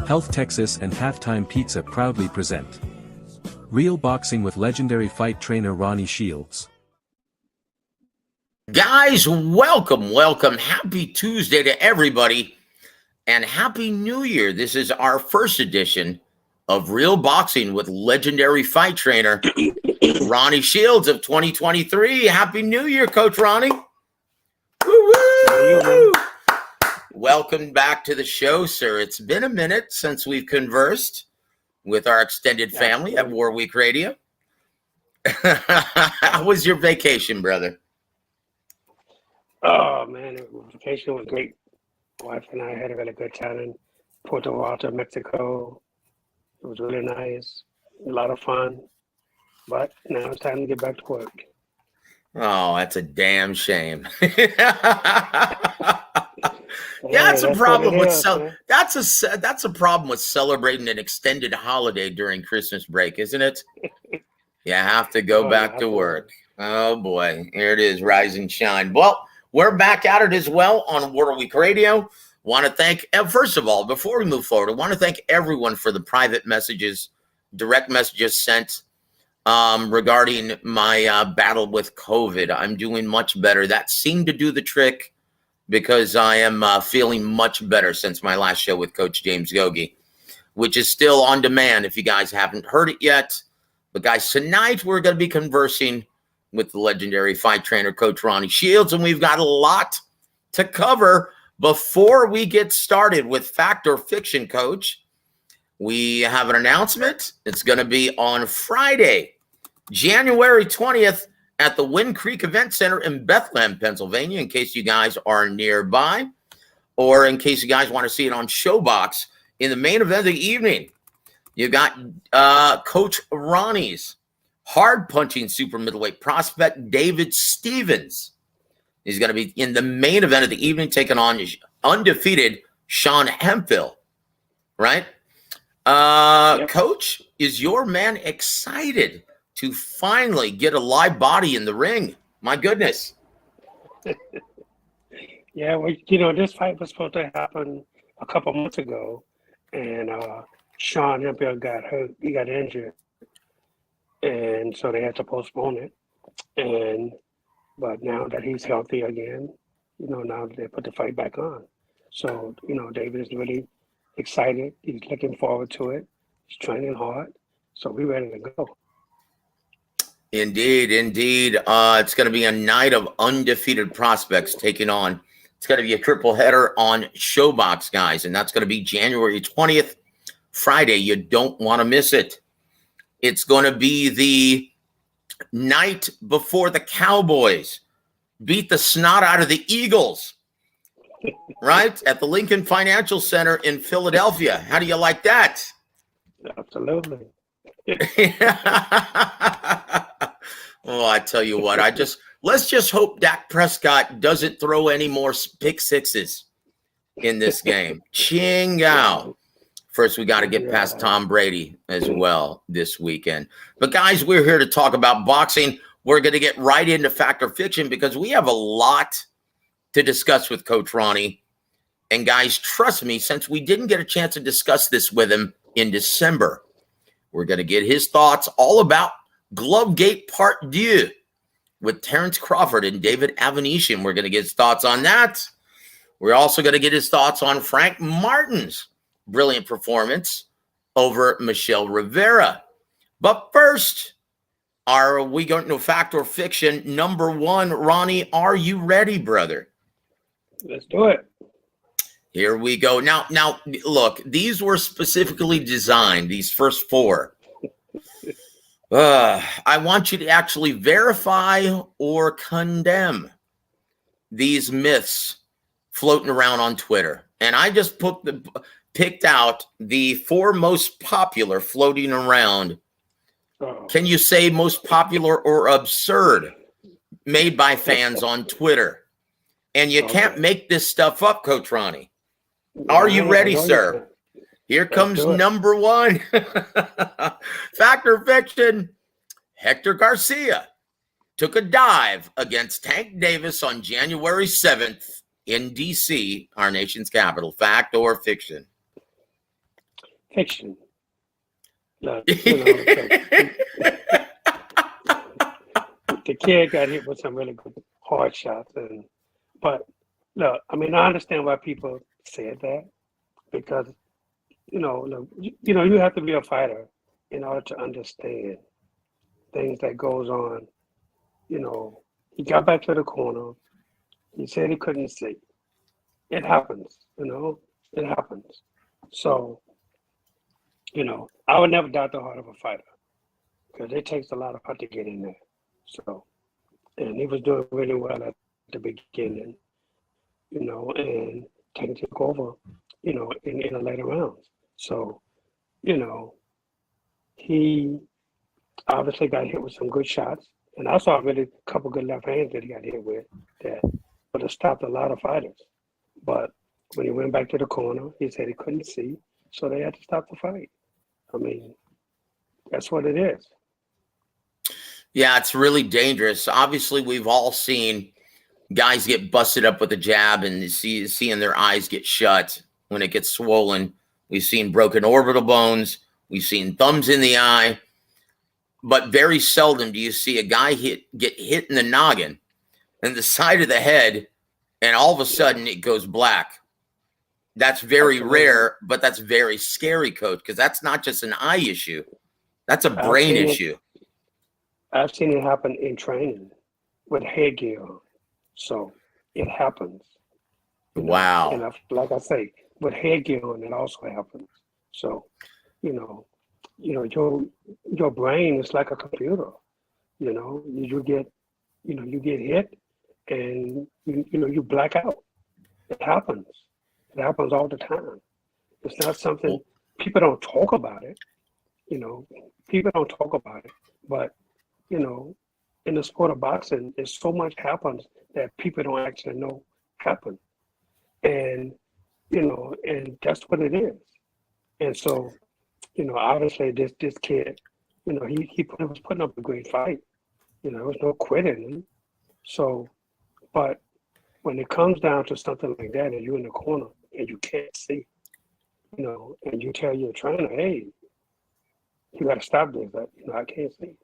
Health Texas and Halftime Pizza proudly present Real Boxing with legendary fight trainer Ronnie Shields. Guys, welcome. Happy Tuesday to everybody, and Happy New Year. This is our first edition of Real Boxing with legendary fight trainer Ronnie Shields of 2023. Happy New Year, Coach Ronnie. Woo-woo! Welcome back to the show, sir. It's been a minute since we've conversed with our extended family at War Week Radio. How was your vacation, brother? Oh, man, vacation was great. Wife and I had a really good time in Puerto Vallarta, Mexico. It was really nice, a lot of fun. But now it's time to get back to work. Oh, that's a damn shame. That's a problem with that's a problem with celebrating an extended holiday during Christmas break, isn't it? You have to go back to work. Oh boy, here it is, rise and shine. Well, we're back at it as well on War Week Radio. Want to thank, first of all, before we move forward, I want to thank everyone for the private messages, direct messages sent regarding my battle with COVID. I'm doing much better. That seemed to do the trick because I am feeling much better since my last show with Coach James Gogi, which is still on demand if you guys haven't heard it yet. But guys, tonight we're going to be conversing with the legendary fight trainer, Coach Ronnie Shields, and we've got a lot to cover. Before we get started with Fact or Fiction, Coach, we have an announcement. It's going to be on Friday, January 20th at the Wind Creek Event Center in Bethlehem, Pennsylvania, in case you guys are nearby, or in case you guys want to see it on Showbox. In the main event of the evening, you got Coach Ronnie's hard-punching super middleweight prospect, David Stevens. He's going to be in the main event of the evening, taking on undefeated Sean Hemphill, right? Yep. Coach, is your man excited to finally get a live body in the ring? My goodness. Yeah, well, this fight was supposed to happen a couple months ago, and Sean Hemphill got hurt. He got injured, and so they had to postpone it. But now that he's healthy again, now they put the fight back on. So, David is really excited. He's looking forward to it. He's training hard. So we're ready to go. Indeed. It's going to be a night of undefeated prospects taking on. It's going to be a triple header on Showbox, guys, and that's going to be January 20th, Friday. You don't want to miss it. It's going to be the night before the Cowboys beat the snot out of the Eagles, right? At the Lincoln Financial Center in Philadelphia. How do you like that? Absolutely. Oh, I tell you what, let's just hope Dak Prescott doesn't throw any more pick sixes in this game. Ching-ao. First, we got to get past Tom Brady as well this weekend. But guys, we're here to talk about boxing. We're going to get right into Fact or Fiction because we have a lot to discuss with Coach Ronnie. And guys, trust me, since we didn't get a chance to discuss this with him in December, we're going to get his thoughts all about Glovegate Part 2 with Terence Crawford and David Avanesian. We're going to get his thoughts on that. We're also going to get his thoughts on Frank Martin's brilliant performance over Michelle Rivera. But first, are we going to Fact or Fiction? Number one, Ronnie, are you ready, brother? Let's do it. Here we go. Now, look, these were specifically designed, these first four. I want you to actually verify or condemn these myths floating around on Twitter. And I just picked out the four most popular floating around. Can you say most popular or absurd made by fans on Twitter? And you can't make this stuff up, Coach Ronnie. Are you ready, sir? Here comes number one. Fact or Fiction? Hector Garcia took a dive against Tank Davis on January 7th in D.C., our nation's capital. Fact or fiction? fiction. Look, the kid got hit with some really good hard shots, but look, I mean, I understand why people said that, because you have to be a fighter in order to understand things that goes on. He got back to the corner. He said he couldn't see. It happens, it happens. So, I would never doubt the heart of a fighter, because it takes a lot of heart to get in there. So, and he was doing really well at the beginning, and took over, in the later rounds. So, he obviously got hit with some good shots. And I saw really a couple good left hands that he got hit with that would have stopped a lot of fighters. But when he went back to the corner, he said he couldn't see, so they had to stop the fight. I mean, that's what it is. Yeah, it's really dangerous. Obviously, we've all seen guys get busted up with a jab and seeing their eyes get shut when it gets swollen. We've seen broken orbital bones. We've seen thumbs in the eye. But very seldom do you see a guy get hit in the noggin and the side of the head, and all of a sudden it goes black. That's very rare, but that's very scary, Coach, because that's not just an eye issue. That's a brain issue. I've seen it happen in training with headgear on. So it happens. Wow. And like I say, with headgear on, it also happens. So, your brain is like a computer. You get hit, and you black out. It happens. It happens all the time. It's not something people don't talk about it. People don't talk about it, but in the sport of boxing, there's so much happens that people don't actually know happen, and and that's what it is. And so, obviously this kid, he was putting up a great fight. There was no quitting him. So, but when it comes down to something like that, and you're in the corner and you can't see, and you tell your trainer, hey, you got to stop this. I can't see.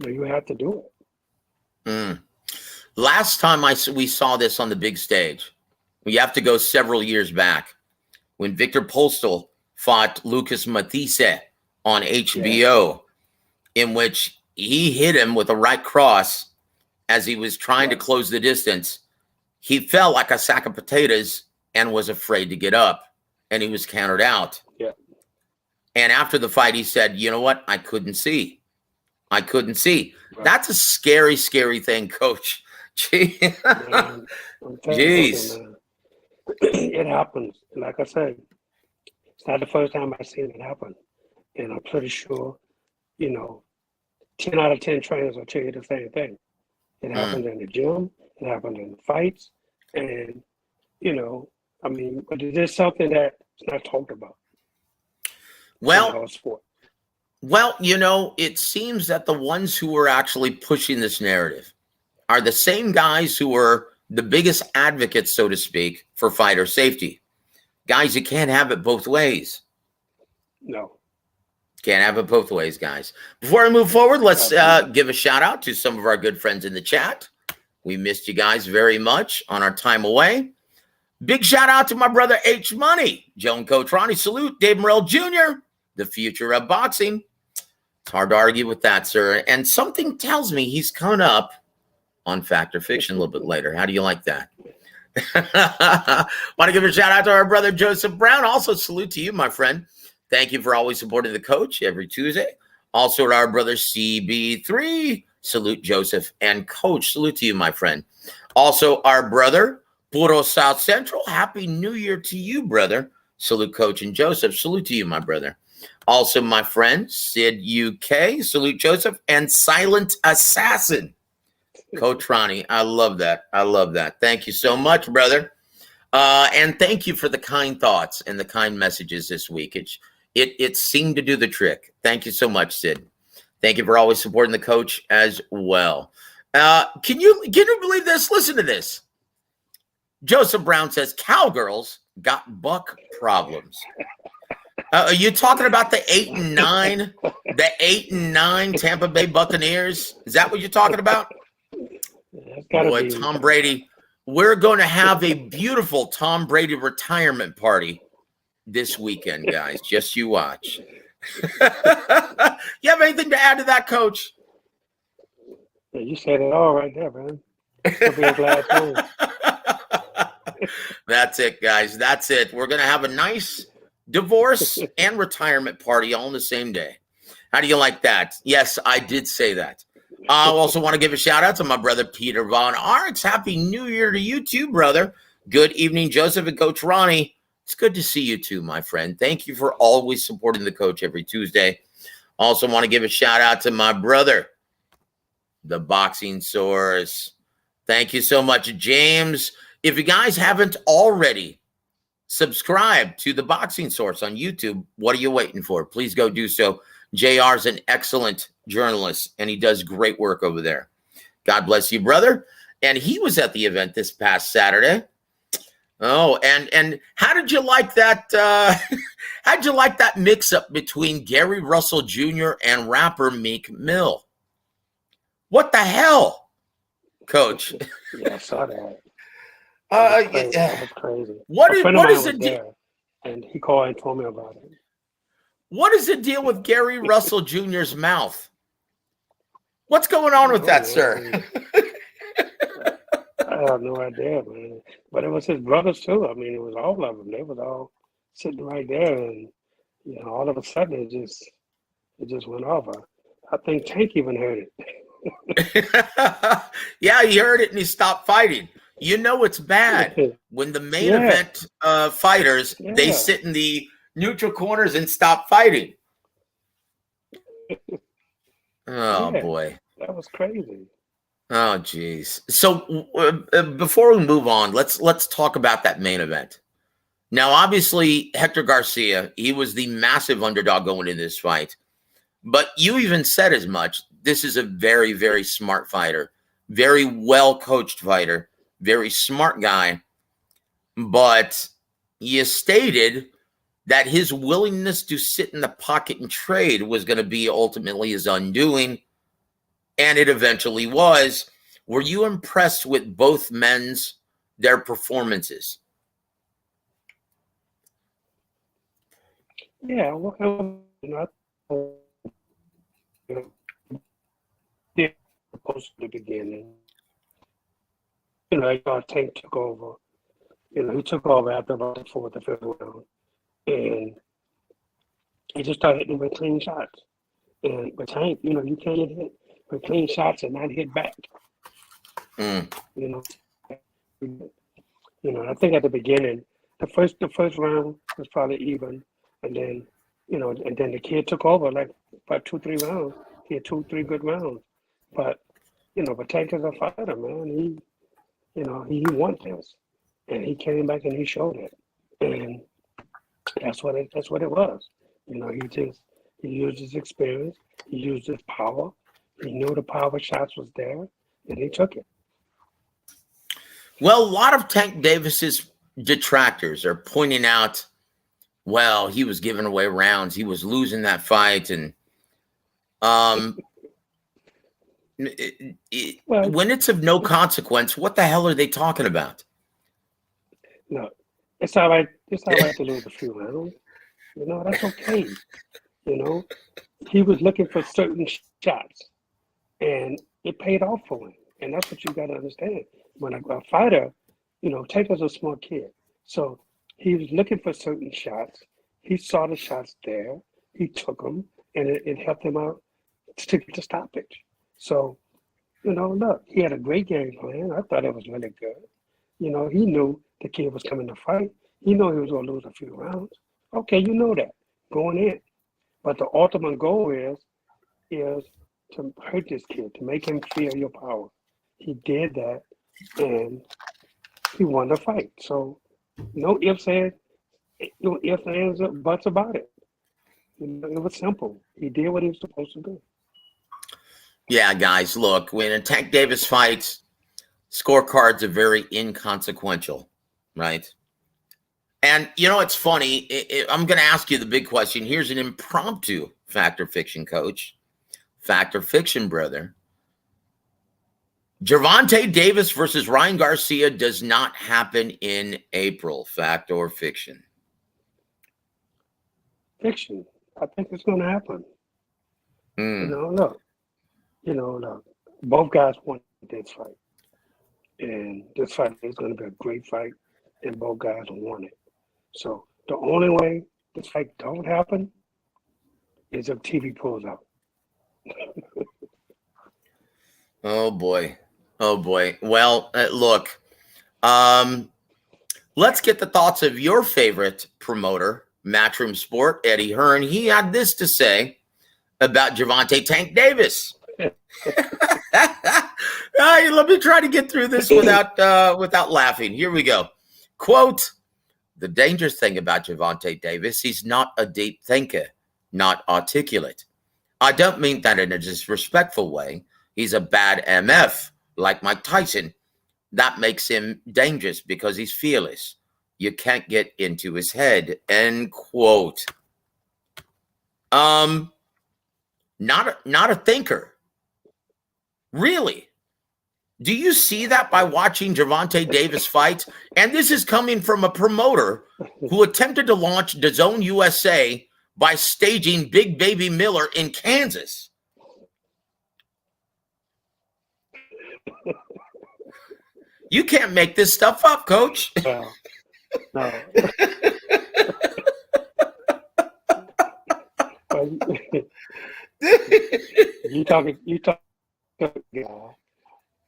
You have to do it. Last time we saw this on the big stage, we have to go several years back when Victor Postol fought Lucas Matisse on HBO, in which he hit him with a right cross as he was trying to close the distance. He fell like a sack of potatoes and was afraid to get up, and he was countered out. Yeah. And after the fight, he said, you know what? I couldn't see. Right. That's a scary, scary thing, Coach. Man, jeez. It happens. Like I said, it's not the first time I've seen it happen. And I'm pretty sure, 10 out of 10 trainers will tell you the same thing. It happens in the gym. It happens in the fights. And, but it is something that's not talked about. Well, it seems that the ones who are actually pushing this narrative are the same guys who are the biggest advocates, so to speak, for fighter safety. Guys, you can't have it both ways. No. Can't have it both ways, guys. Before I move forward, let's give a shout out to some of our good friends in the chat. We missed you guys very much on our time away. Big shout out to my brother H Money, Joan Coach Ronnie, salute, Dave Morrell Jr., the future of boxing. It's hard to argue with that, sir. And something tells me he's coming up on Fact or Fiction a little bit later. How do you like that? Want to give a shout out to our brother Joseph Brown. Also, salute to you, my friend. Thank you for always supporting the coach every Tuesday. Also, to our brother CB3. Salute, Joseph. And Coach, salute to you, my friend. Also, our brother, Puro South Central. Happy New Year to you, brother. Salute, Coach and Joseph. Salute to you, my brother. Also, my friend, Sid UK. Salute, Joseph. And Silent Assassin. Coach Ronnie, I love that. I love that. Thank you so much, brother. And thank you for the kind thoughts and the kind messages this week. It seemed to do the trick. Thank you so much, Sid. Thank you for always supporting the coach as well. Can you believe this? Listen to this. Joseph Brown says, cowgirls got buck problems. Are you talking about the 8-9, the 8-9 Tampa Bay Buccaneers? Is that what you're talking about? Boy, Tom Brady. We're going to have a beautiful Tom Brady retirement party this weekend, guys. Just you watch. You have anything to add to that, Coach? Yeah, you said it all right there, man. It'll be his last move. That's it, guys. That's it. We're going to have a nice divorce and retirement party all in the same day. How do you like that? Yes, I did say that. I also want to give a shout out to my brother, Peter Von Arts. Happy New Year to you too, brother. Good evening, Joseph and Coach Ronnie. It's good to see you too, my friend. Thank you for always supporting the coach every Tuesday. Also want to give a shout out to my brother, the Boxing Source. Thank you so much, James. If you guys haven't already subscribed to the Boxing Source on YouTube, what are you waiting for? Please go do so. JR's an excellent journalist, and he does great work over there. God bless you, brother. And he was at the event this past Saturday. Oh, and how did you like that? How'd you like that mix-up between Gary Russell Jr. and rapper Meek Mill? What the hell, Coach? Yeah, I saw that. That was crazy. What is the deal? And he called and told me about it. What is the deal with Gary Russell Jr.'s mouth? What's going on with that, sir? I have no idea, man. But it was his brothers too. I mean, it was all of them. They was all sitting right there, and all of a sudden it just went over. I think Tank even heard it. Yeah, he heard it and he stopped fighting. You know it's bad when the main event fighters they sit in the neutral corners and stop fighting. Oh boy, that was crazy. Oh geez. So before we move on, let's talk about that main event. Now, obviously, Hector Garcia, he was the massive underdog going into this fight, but you even said as much. This is a very, very smart fighter, very well coached fighter, very smart guy. But you stated that his willingness to sit in the pocket and trade was going to be ultimately his undoing, and it eventually was. Were you impressed with both their performances? Yeah, well, supposed to the beginning. I thought Tank took over. He took over after about the fourth or fifth round. And he just started hitting with clean shots. But Tank, you can't get hit with clean shots and not hit back. I think at the beginning, the first round was probably even, and then the kid took over like about 2-3 rounds. He had 2-3 good rounds, but Tank is a fighter, man. He won this, and he came back and he showed it, and that's what it was. He used his experience, he used his power, he knew the power shots was there, and he took it. Well, a lot of Tank Davis's detractors are pointing out, well, he was giving away rounds. He was losing that fight. And when it's of no consequence, what the hell are they talking about? No, it's all right. It's all right to lose a few rounds. That's okay. He was looking for certain shots, and it paid off for him. And that's what you got to understand. When a fighter, Tank was a smart kid. So he was looking for certain shots. He saw the shots there. He took them, and it helped him out to get the stoppage. So, look, he had a great game plan. I thought it was really good. He knew the kid was coming to fight. He knew he was going to lose a few rounds. Okay, you know that going in. But the ultimate goal is to hurt this kid, to make him feel your power. He did that, and he won the fight. So no ifs, ands, or buts about it. It was simple. He did what he was supposed to do. Yeah, guys, look, when a Tank Davis fights, scorecards are very inconsequential, right? And, it's funny. I'm going to ask you the big question. Here's an impromptu Fact or Fiction, Coach. Fact or Fiction, brother. Gervonta Davis versus Ryan Garcia does not happen in April. Fact or fiction? Fiction. I think it's going to happen. Look. Both guys want this fight. And this fight is going to be a great fight, and both guys want it. So the only way this fight don't happen is if TV pulls out. Oh, boy. Oh, boy. Well, look, let's get the thoughts of your favorite promoter, Matchroom Sport, Eddie Hearn. He had this to say about Gervonta Tank Davis. Let me try to get through this without laughing. Here we go. Quote, the dangerous thing about Gervonta Davis, he's not a deep thinker, not articulate. I don't mean that in a disrespectful way. He's a bad MF, like Mike Tyson. That makes him dangerous because he's fearless. You can't get into his head. End quote. Not a thinker. Really? Do you see that by watching Gervonta Davis fight? And this is coming from a promoter who attempted to launch DAZN USA by staging Big Baby Miller in Kansas. You can't make this stuff up, Coach. No. You talking guy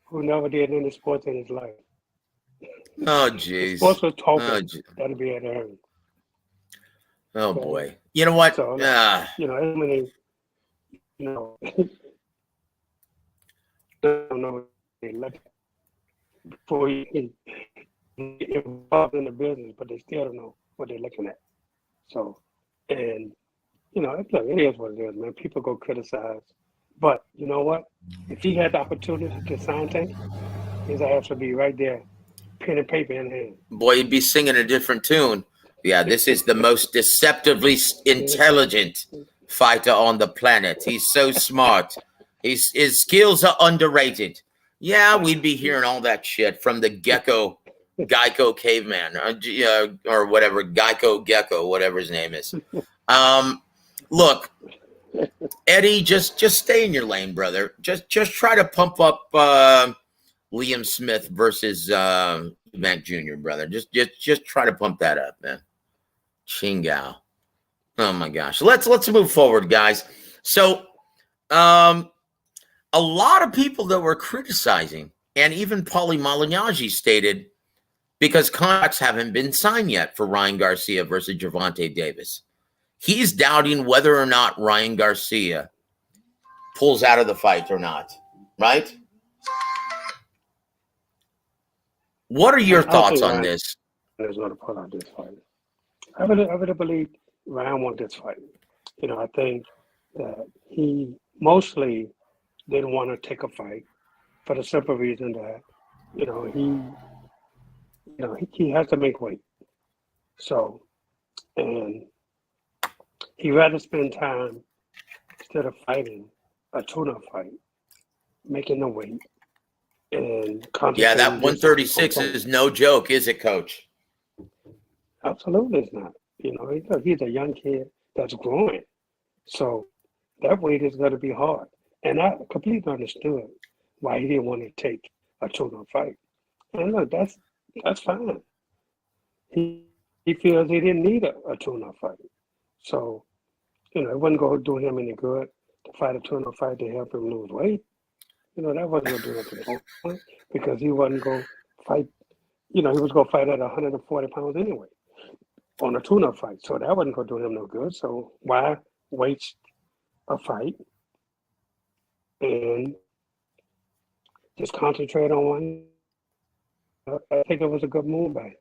who never did any sports in his life. Oh, jeez. Sports was talking. That'll be at Aaron. Oh, boy. You know what? So, don't know they look before you can get involved in the business, but they still don't know what they're looking at. So, and look, it is what it is, man. People go criticize, but you know what? If he had the opportunity to sign Tank, his ass would be right there, pen and paper in hand. Boy, he'd be singing a different tune. Yeah, this is the most deceptively intelligent fighter on the planet. He's so smart. His skills are underrated. Yeah, we'd be hearing all that shit from the Geico caveman, or whatever, Gecko, whatever his name is. Look, Eddie, just stay in your lane, brother. Just try to pump up Liam Smith versus Bank Jr., brother. Just try to pump that up, man. Chingao. Oh my gosh. Let's move forward, guys. So a lot of people that were criticizing, and even Paulie Malignaggi stated, because contracts haven't been signed yet for Ryan Garcia versus Gervonta Davis. He's doubting whether or not Ryan Garcia pulls out of the fight or not, right? What are your thoughts on this? There's going to pull out this fight. I would believe Ryan wants this fight. I think that he mostly didn't want to take a fight for the simple reason that, he has to make weight. So, and he'd rather spend time instead of fighting a tune-up fight, making the weight. And yeah, that 136 is no joke, is it, Coach? Absolutely, it's not. He's a young kid that's growing, so that weight is going to be hard. And I completely understood why he didn't want to take a tune-up fight. And look, that's fine. He feels he didn't need a tune-up fight, so it wasn't going to do him any good to fight a tune-up fight to help him lose weight. That wasn't going to do it to him because he wasn't going to fight. He was going to fight at 140 pounds anyway on a tune-up fight. So that wasn't going to do him no good. So why waste a fight and just concentrate on one? I think it was a good move by him.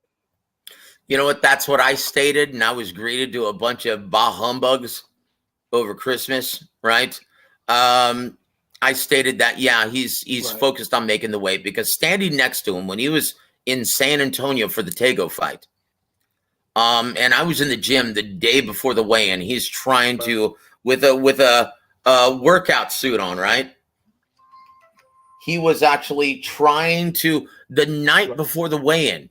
You know what? That's what I stated, and I was greeted to a bunch of bah humbugs over Christmas, right? I stated that, yeah, he's right. Focused on making the weight, because standing next to him when he was in San Antonio for the Tego fight, And I was in the gym the day before the weigh-in. He's trying to with a workout suit on, right? He was actually trying to the night before the weigh-in,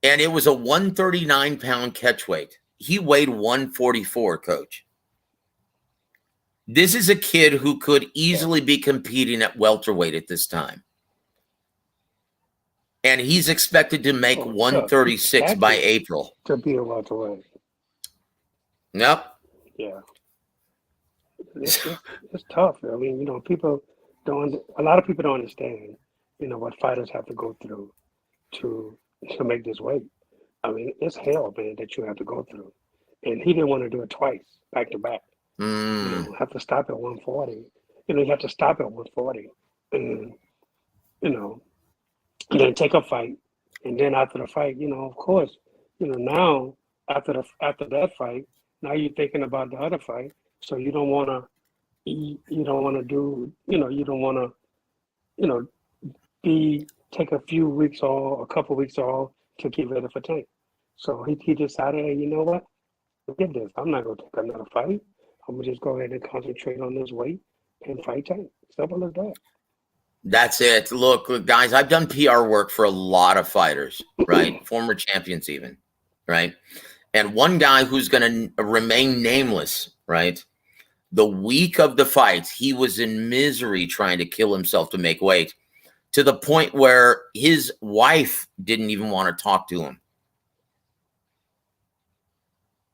and it was a 139-pound catch weight. He weighed 144, coach. This is a kid who could easily be competing at welterweight at this time. And he's expected to make 136 by April. To be a welterweight. Yep. Yeah. It's tough. I mean, you know, a lot of people don't understand, you know, what fighters have to go through to make this weight. I mean, it's hell, man, that you have to go through. And he didn't want to do it twice, back to back. You know, have to stop at 140. You know, you have to stop at 140. And, you know, and then take a fight. And then after the fight, you know, of course, you know, now after that fight, now you're thinking about the other fight. So you don't want to take a few weeks off, a couple weeks off to get ready for Tank. So he decided, hey, you know what? Forget this. I'm not going to take another fight. I'm going to just go ahead and concentrate on this weight and fight Tank. Simple as that. That's it. Look, guys, I've done PR work for a lot of fighters, right? Former champions even, right? And one guy who's going to remain nameless, right? The week of the fight, he was in misery trying to kill himself to make weight, to the point where his wife didn't even want to talk to him.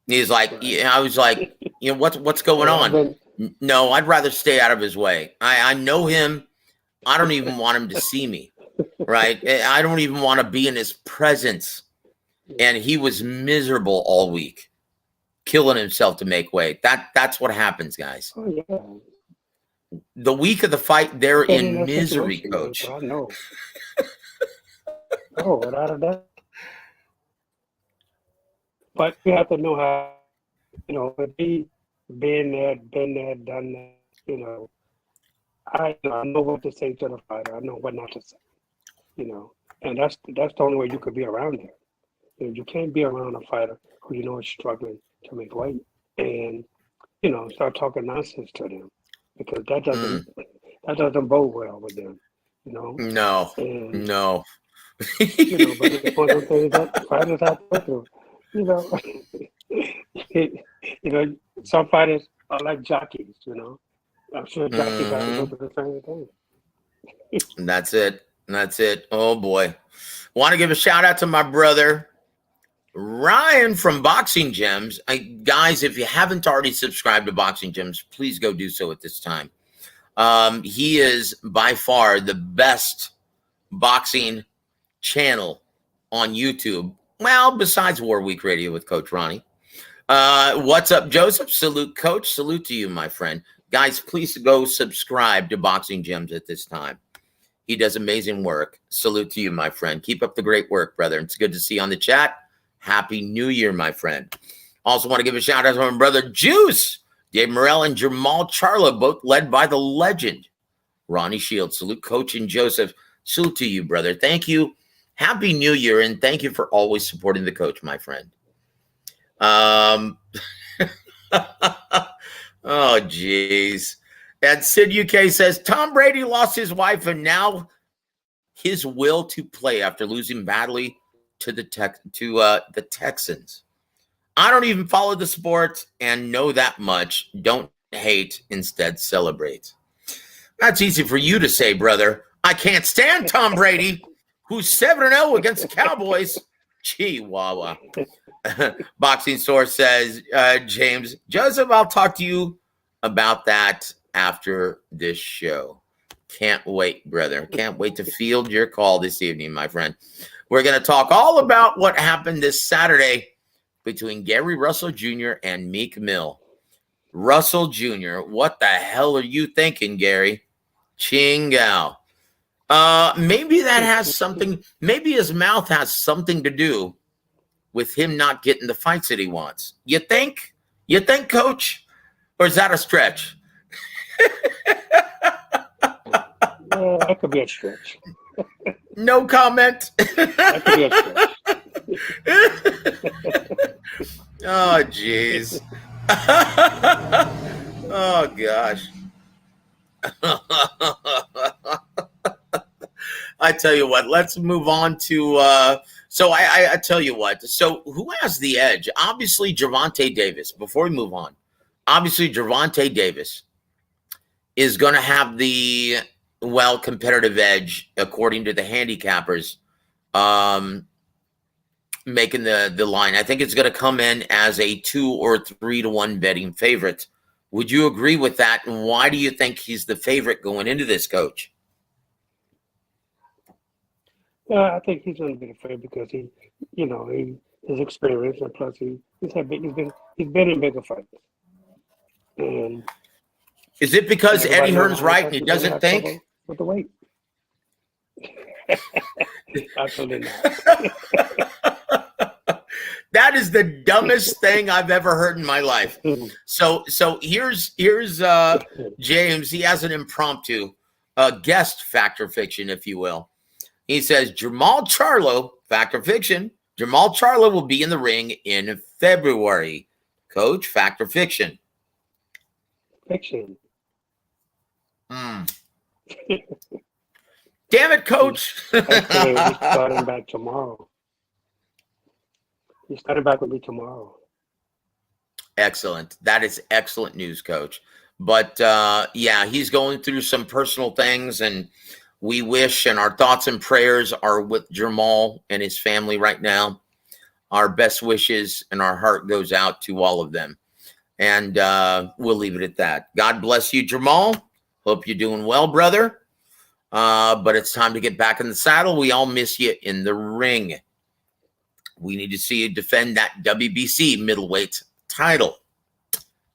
He's like, yeah, I was like, you know, what's going on? No, I'd rather stay out of his way. I know him. I don't even want him to see me, right? I don't even want to be in his presence. And he was miserable all week, killing himself to make weight. That's what happens, guys. Oh, yeah. The week of the fight, they're in misery, coach. I know. Oh, without a doubt. But you have to know how, you know, been there, done that, you know. I know what to say to the fighter. I know what not to say, you know. And that's the only way you could be around there. You know, you can't be around a fighter who you know is struggling to make weight and, you know, start talking nonsense to them, because that doesn't bode well with them, you know. No. And, no. You know, but it's one of those things that fighters have to go through. You know, you know, some fighters are like jockeys, you know. I'm sure jockeys have to go through the same thing. That's it. Oh, boy. Want to give a shout out to my brother, Ryan from Boxing Gems. Guys, if you haven't already subscribed to Boxing Gems, please go do so at this time. He is by far the best boxing channel on YouTube. Well, besides War Week Radio with Coach Ronnie. What's up, Joseph? Salute, Coach. Salute to you, my friend. Guys, please go subscribe to Boxing Gems at this time. He does amazing work. Salute to you, my friend. Keep up the great work, brother. It's good to see you on the chat. Happy New Year, my friend. Also want to give a shout out to my brother, Juice, Dave Morrell, and Jamal Charlo, both led by the legend, Ronnie Shields. Salute, Coach and Joseph. Salute to you, brother. Thank you. Happy New Year, and thank you for always supporting the coach, my friend. Oh, geez. And Sid UK says, Tom Brady lost his wife and now his will to play after losing badly to the Texans. I don't even follow the sport and know that much. Don't hate, instead celebrate. That's easy for you to say, brother. I can't stand Tom Brady, who's 7-0 against the Cowboys. Chihuahua. Boxing Source says, James, Joseph, I'll talk to you about that after this show. Can't wait, brother. Can't wait to field your call this evening, my friend. We're going to talk all about what happened this Saturday between Gary Russell Jr. and Meek Mill. Russell Jr., what the hell are you thinking, Gary? Chingao. Maybe that has something, maybe his mouth has something to do with him not getting the fights that he wants. You think? You think, Coach? Or is that a stretch? That could be a stretch. No comment. That could be a stretch. Oh, jeez. Oh, gosh. I tell you what, let's move on to so I tell you what. So who has the edge? Obviously, Gervonta Davis. Before we move on, obviously Gervonta Davis is going to have the competitive edge according to the handicappers, making the line. I think it's going to come in as a 2 or 3 to 1 betting favorite. Would you agree with that? And why do you think he's the favorite going into this, Coach? I think he's going to be the favorite because he his experience, and plus he's been in bigger fights. And is it because Eddie Hearn's right and he doesn't think with the weight? Absolutely not. That is the dumbest thing I've ever heard in my life. So here's James. He has an impromptu guest factor fiction, if you will. He says Jermall Charlo, factor fiction. Jermall Charlo will be in the ring in February. Coach, factor fiction. Fiction. Damn it, Coach. Actually, he's starting back tomorrow. He's starting back with me tomorrow. Excellent. That is excellent news, Coach. But yeah, he's going through some personal things, and we wish, and our thoughts and prayers are with Jermall and his family right now. Our best wishes and our heart goes out to all of them. And we'll leave it at that. God bless you, Jermall. Hope you're doing well, brother. But it's time to get back in the saddle. We all miss you in the ring. We need to see you defend that WBC middleweight title.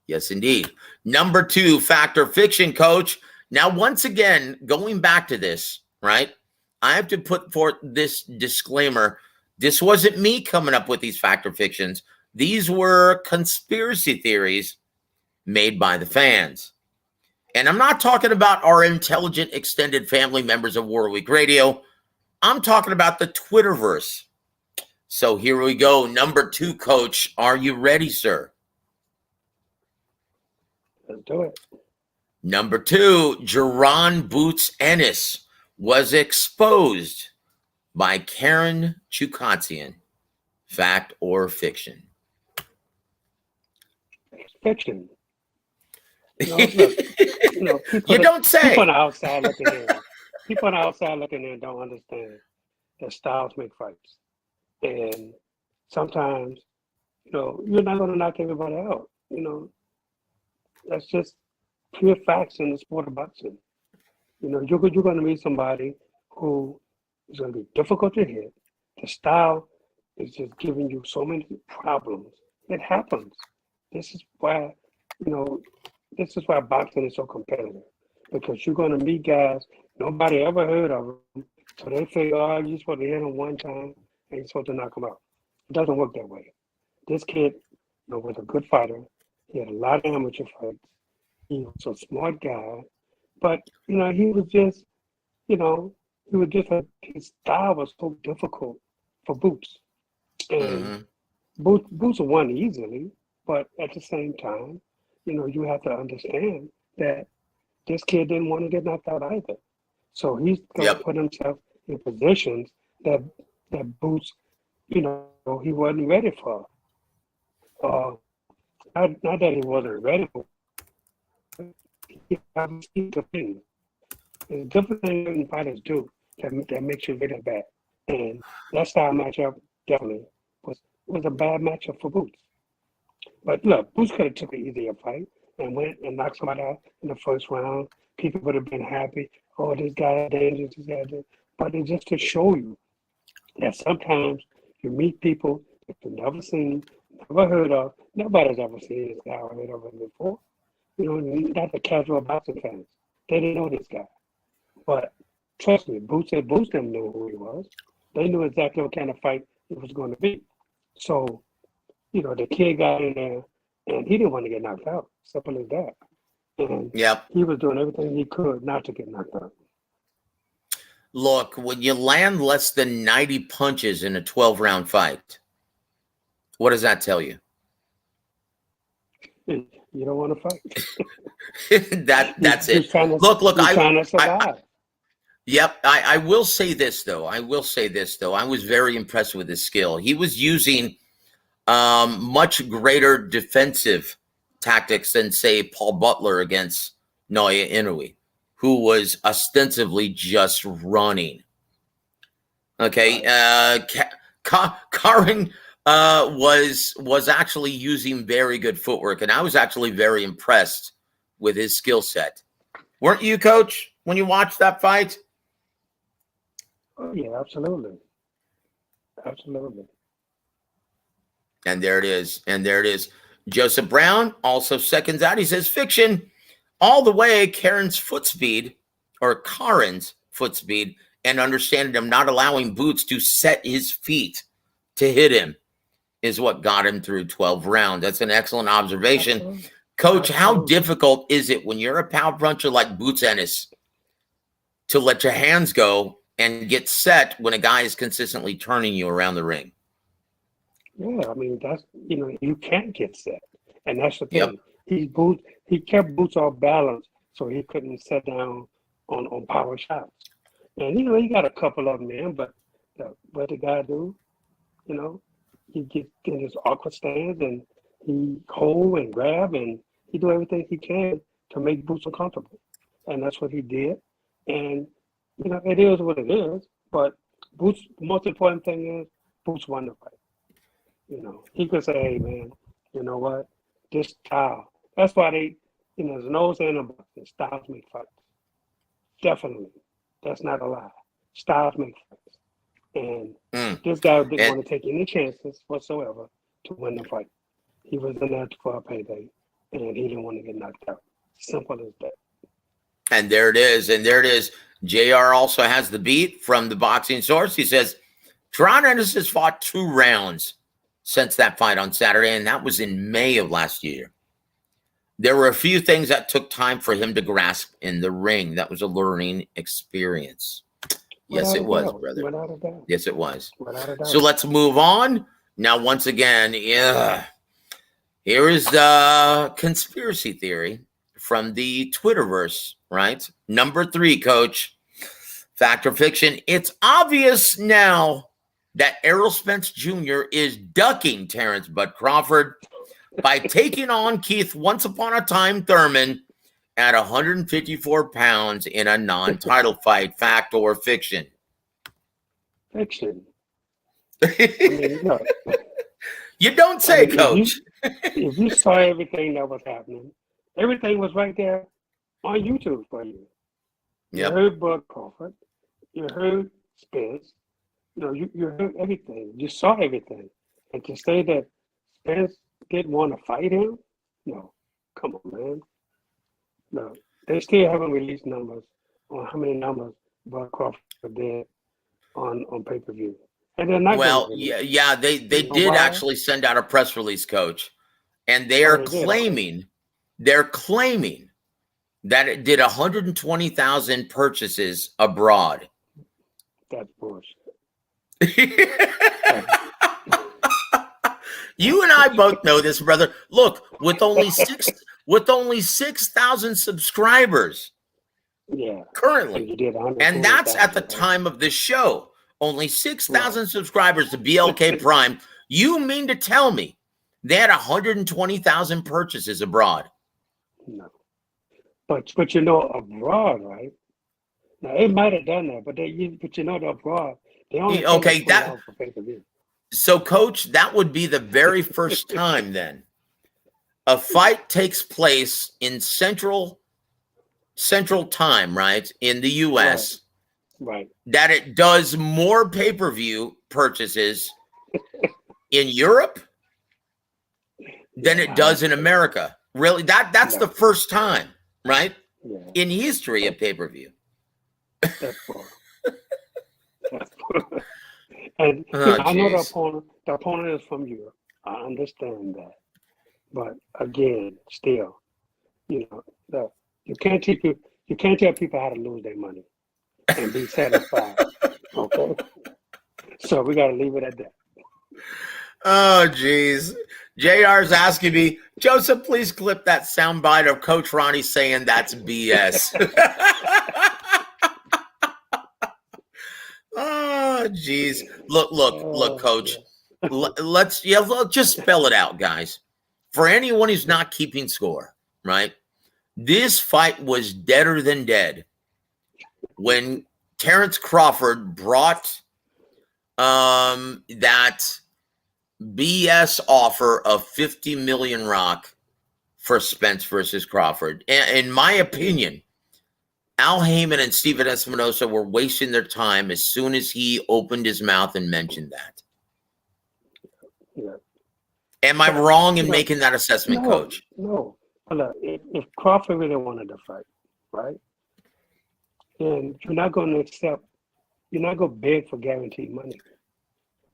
Yes, indeed. Number 2, factor fiction, Coach. Now, once again, going back to this, right, I have to put forth this disclaimer. This wasn't me coming up with these factor fictions. These were conspiracy theories made by the fans. And I'm not talking about our intelligent extended family members of War Week Radio. I'm talking about the Twitterverse. So here we go. Number 2, Coach. Are you ready, sir? Let's do it. Number 2, Jaron Boots Ennis was exposed by Karen Chukhadzhian. Fact or fiction? Fiction. Look, you don't say. People on the outside looking in don't understand that styles make fights. And sometimes, you're not going to knock everybody out. That's just pure facts in the sport of boxing. You're going to meet somebody who is going to be difficult to hit. The style is just giving you so many problems. It happens. This is why boxing is so competitive, because you're going to meet guys nobody ever heard of them. So they figure, you're supposed to hit them one time and you're supposed to knock them out. It doesn't work that way. This kid, was a good fighter. He had a lot of amateur fights. He was a smart guy, but he was just, his style was so difficult for Boots, and Boots won easily. But at the same time, you have to understand that this kid didn't want to get knocked out either. So he's going to put himself in positions that Boots, he wasn't ready for. Not that he wasn't ready for. There's different things fighters do that makes you really bad. And that style matchup definitely was a bad matchup for Boots. But look, Boots could have took an easier fight and went and knocked somebody out in the first round. People would have been happy. Oh, this guy is dangerous. This guy is dangerous. But it's just to show you that sometimes you meet people that you've never seen, never heard of. Nobody's ever seen this guy or heard of him before. Not the casual boxing fans. They didn't know this guy. But trust me, Boots didn't know who he was. They knew exactly what kind of fight it was going to be. So, the kid got in there and he didn't want to get knocked out. Simple as that. And he was doing everything he could not to get knocked out. Look, when you land less than 90 punches in a 12-round fight, what does that tell you? You don't want to fight. That's it. Look, you're trying to survive. I will say this though. I was very impressed with his skill. He was using much greater defensive tactics than, say, Paul Butler against Naoya Inoue, who was ostensibly just running. Okay, Karen was actually using very good footwork, and I was actually very impressed with his skill set. Weren't you, Coach, when you watched that fight? Oh, yeah, absolutely. Absolutely. And there it is. Joseph Brown also seconds out. He says, fiction all the way, Karen's foot speed, and understanding him not allowing Boots to set his feet to hit him is what got him through 12 rounds. That's an excellent observation. Absolutely. Coach, how difficult is it when you're a power puncher like Boots Ennis to let your hands go and get set when a guy is consistently turning you around the ring? Yeah, I mean, that's, you can't get set. And that's the thing. Yep. He kept Boots off balance so he couldn't set down on power shots. And, he got a couple of them in, but what the guy do, he gets in his awkward stance and he hold and grab and he do everything he can to make Boots uncomfortable. And that's what he did. And, it is what it is. But Boots, the most important thing is Boots won the fight. He could say, hey, man, you know what? This style. That's why they, there's an old saying about it. Styles make fights. Definitely. That's not a lie. Styles make fights. And this guy didn't want to take any chances whatsoever to win the fight. He was in there for a payday, and he didn't want to get knocked out. Simple as that. And there it is. JR also has the beat from the boxing source. He says, Jaron Ennis has fought 2 rounds since that fight on Saturday, and that was in May of last year. There were a few things that took time for him to grasp in the ring. That was a learning experience. Yes, it was, brother. Yes, it was. So let's move on. Now, once again, here is the conspiracy theory from the Twitterverse, right? Number 3, Coach. Fact or fiction? It's obvious now that Errol Spence Jr. is ducking Terence Bud Crawford by taking on Keith Once Upon a Time Thurman at 154 pounds in a non-title fight. Fact or fiction? Fiction. I mean, look, you don't say, Coach. If you saw everything that was happening, everything was right there on YouTube for you. You heard Bud Crawford. You heard Spence. You heard everything. You saw everything. And to say that Spence didn't want to fight him? No. Come on, man. No. They still haven't released numbers on how many numbers Bud Crawford did on pay-per-view. And they're not they did actually send out a press release, Coach. And they're claiming that it did 120,000 purchases abroad. That's bullshit. You and I both know this, brother. Look, with only 6,000 subscribers, currently, and that's at the time of this show. Only 6,000 subscribers to BLK Prime. You mean to tell me they had 120,000 purchases abroad? No, but abroad, right? Now it might have done that, but the abroad. So, Coach, that would be the very first time then a fight takes place in Central Time, right, in the U.S., right? That it does more pay-per-view purchases in Europe than it does in America. Really, that's the first time, right, in history of pay-per-view. That's cool. And I know the opponent is from Europe. I understand that. But again, still, you can't tell people how to lose their money. and be satisfied. Okay? So we got to leave it at that. Oh, geez. JR's asking me, Joseph, please clip that soundbite of Coach Ronnie saying that's BS. Oh, geez. Look, Coach. Let's just spell it out, guys. For anyone who's not keeping score, right? This fight was deader than dead when Terence Crawford brought that BS offer of 50 million rock for Spence versus Crawford. In my opinion, Al Heyman and Steven Espinosa were wasting their time as soon as he opened his mouth and mentioned that. Yeah. Am I wrong in making that assessment, Coach? No. Look, if Crawford really wanted to fight, right, then you're not going to beg for guaranteed money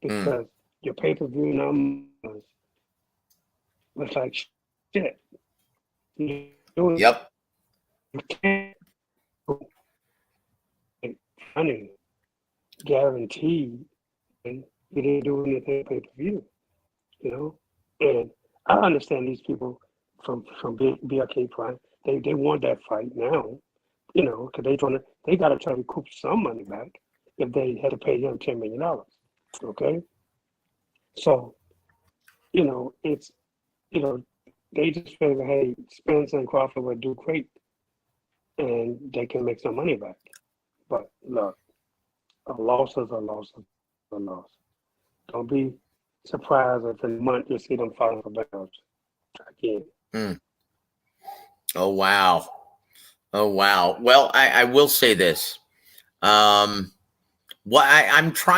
because your pay-per-view numbers was like shit. Yep. You can't money guaranteed and you didn't do anything pay-per-view, you know? And I understand these people from BRK Prime, they want that fight now, you know, because they got to try to recoup some money back if they had to pay him $10 million, okay? So, you know, it's, you know, they just figure, hey, Spence and Crawford would do great and they can make some money back. But look, a loss is a loss is a loss. Don't be surprised if in a month you see them falling for bells again. Oh, wow. Well, I will say this. I'm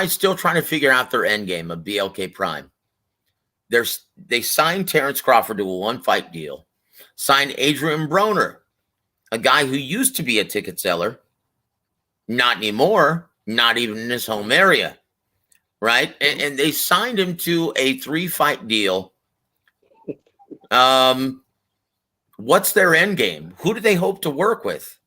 still trying to figure out their end game of BLK Prime. They signed Terence Crawford to a one-fight deal, signed Adrian Broner, a guy who used to be a ticket seller, not anymore, not even in his home area, right? And they signed him to a 3-fight deal. What's their end game? Who do they hope to work with?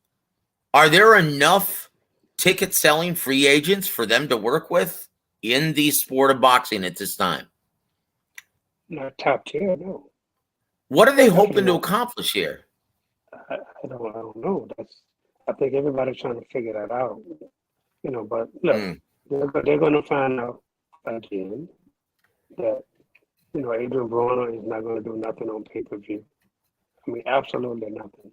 Are there enough ticket-selling free agents for them to work with in the sport of boxing at this time? Not top tier, no. What are they hoping to accomplish here? I don't know. I think everybody's trying to figure that out. You know, but look, they're going to find out again that, you know, Adrian Broner is not going to do nothing on pay-per-view. I mean, absolutely nothing.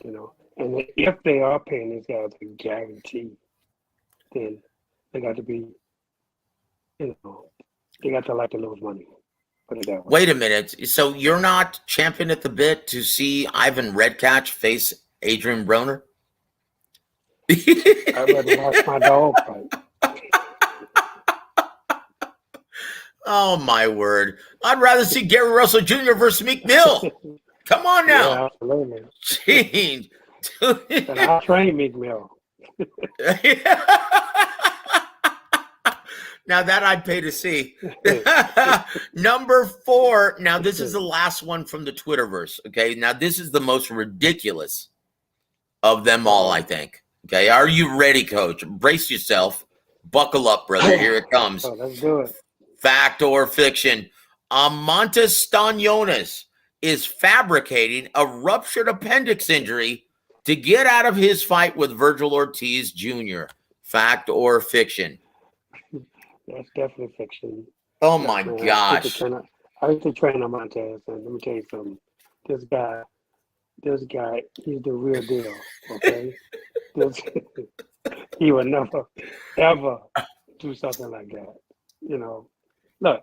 You know, and if they are paying these guys a guarantee, then they got to be, you know, they got to like to lose money. Put it that way. Wait a minute. So you're not champing at the bit to see Ivan Redcatch face Adrian Broner? I'd rather watch my dog fight. Oh, my word. I'd rather see Gary Russell Jr. versus Meek Mill. Come on now. Yeah, absolutely. Jeez. And I'll train Meek Mill. Now that I'd pay to see. Number 4. Now, this is the last one from the Twitterverse. Okay. Now, this is the most ridiculous of them all, I think. Okay. Are you ready, Coach? Brace yourself. Buckle up, brother. Here it comes. Oh, let's do it. Fact or fiction? Eimantas Stanionis is fabricating a ruptured appendix injury to get out of his fight with Vergil Ortiz Jr. Fact or fiction? That's definitely fiction. Oh, my gosh. I used to train Eimantas, and let me tell you something. This guy, he's the real deal, okay? He would never, ever do something like that. You know, look,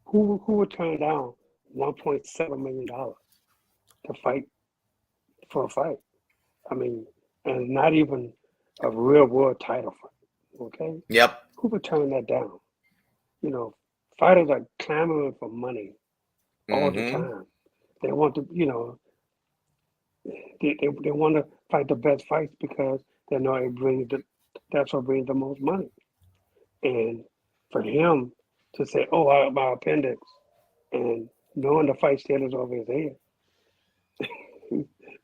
who would turn down $1.7 million to fight for a fight? I mean, and not even a real world title fight, okay? Yep. Who would turn that down? You know, fighters are clamoring for money all the time. They want to, you know, they want to fight the best fights because they know that's what brings the most money. And for him to say, "Oh, I have my appendix," and knowing the fight still is over his head,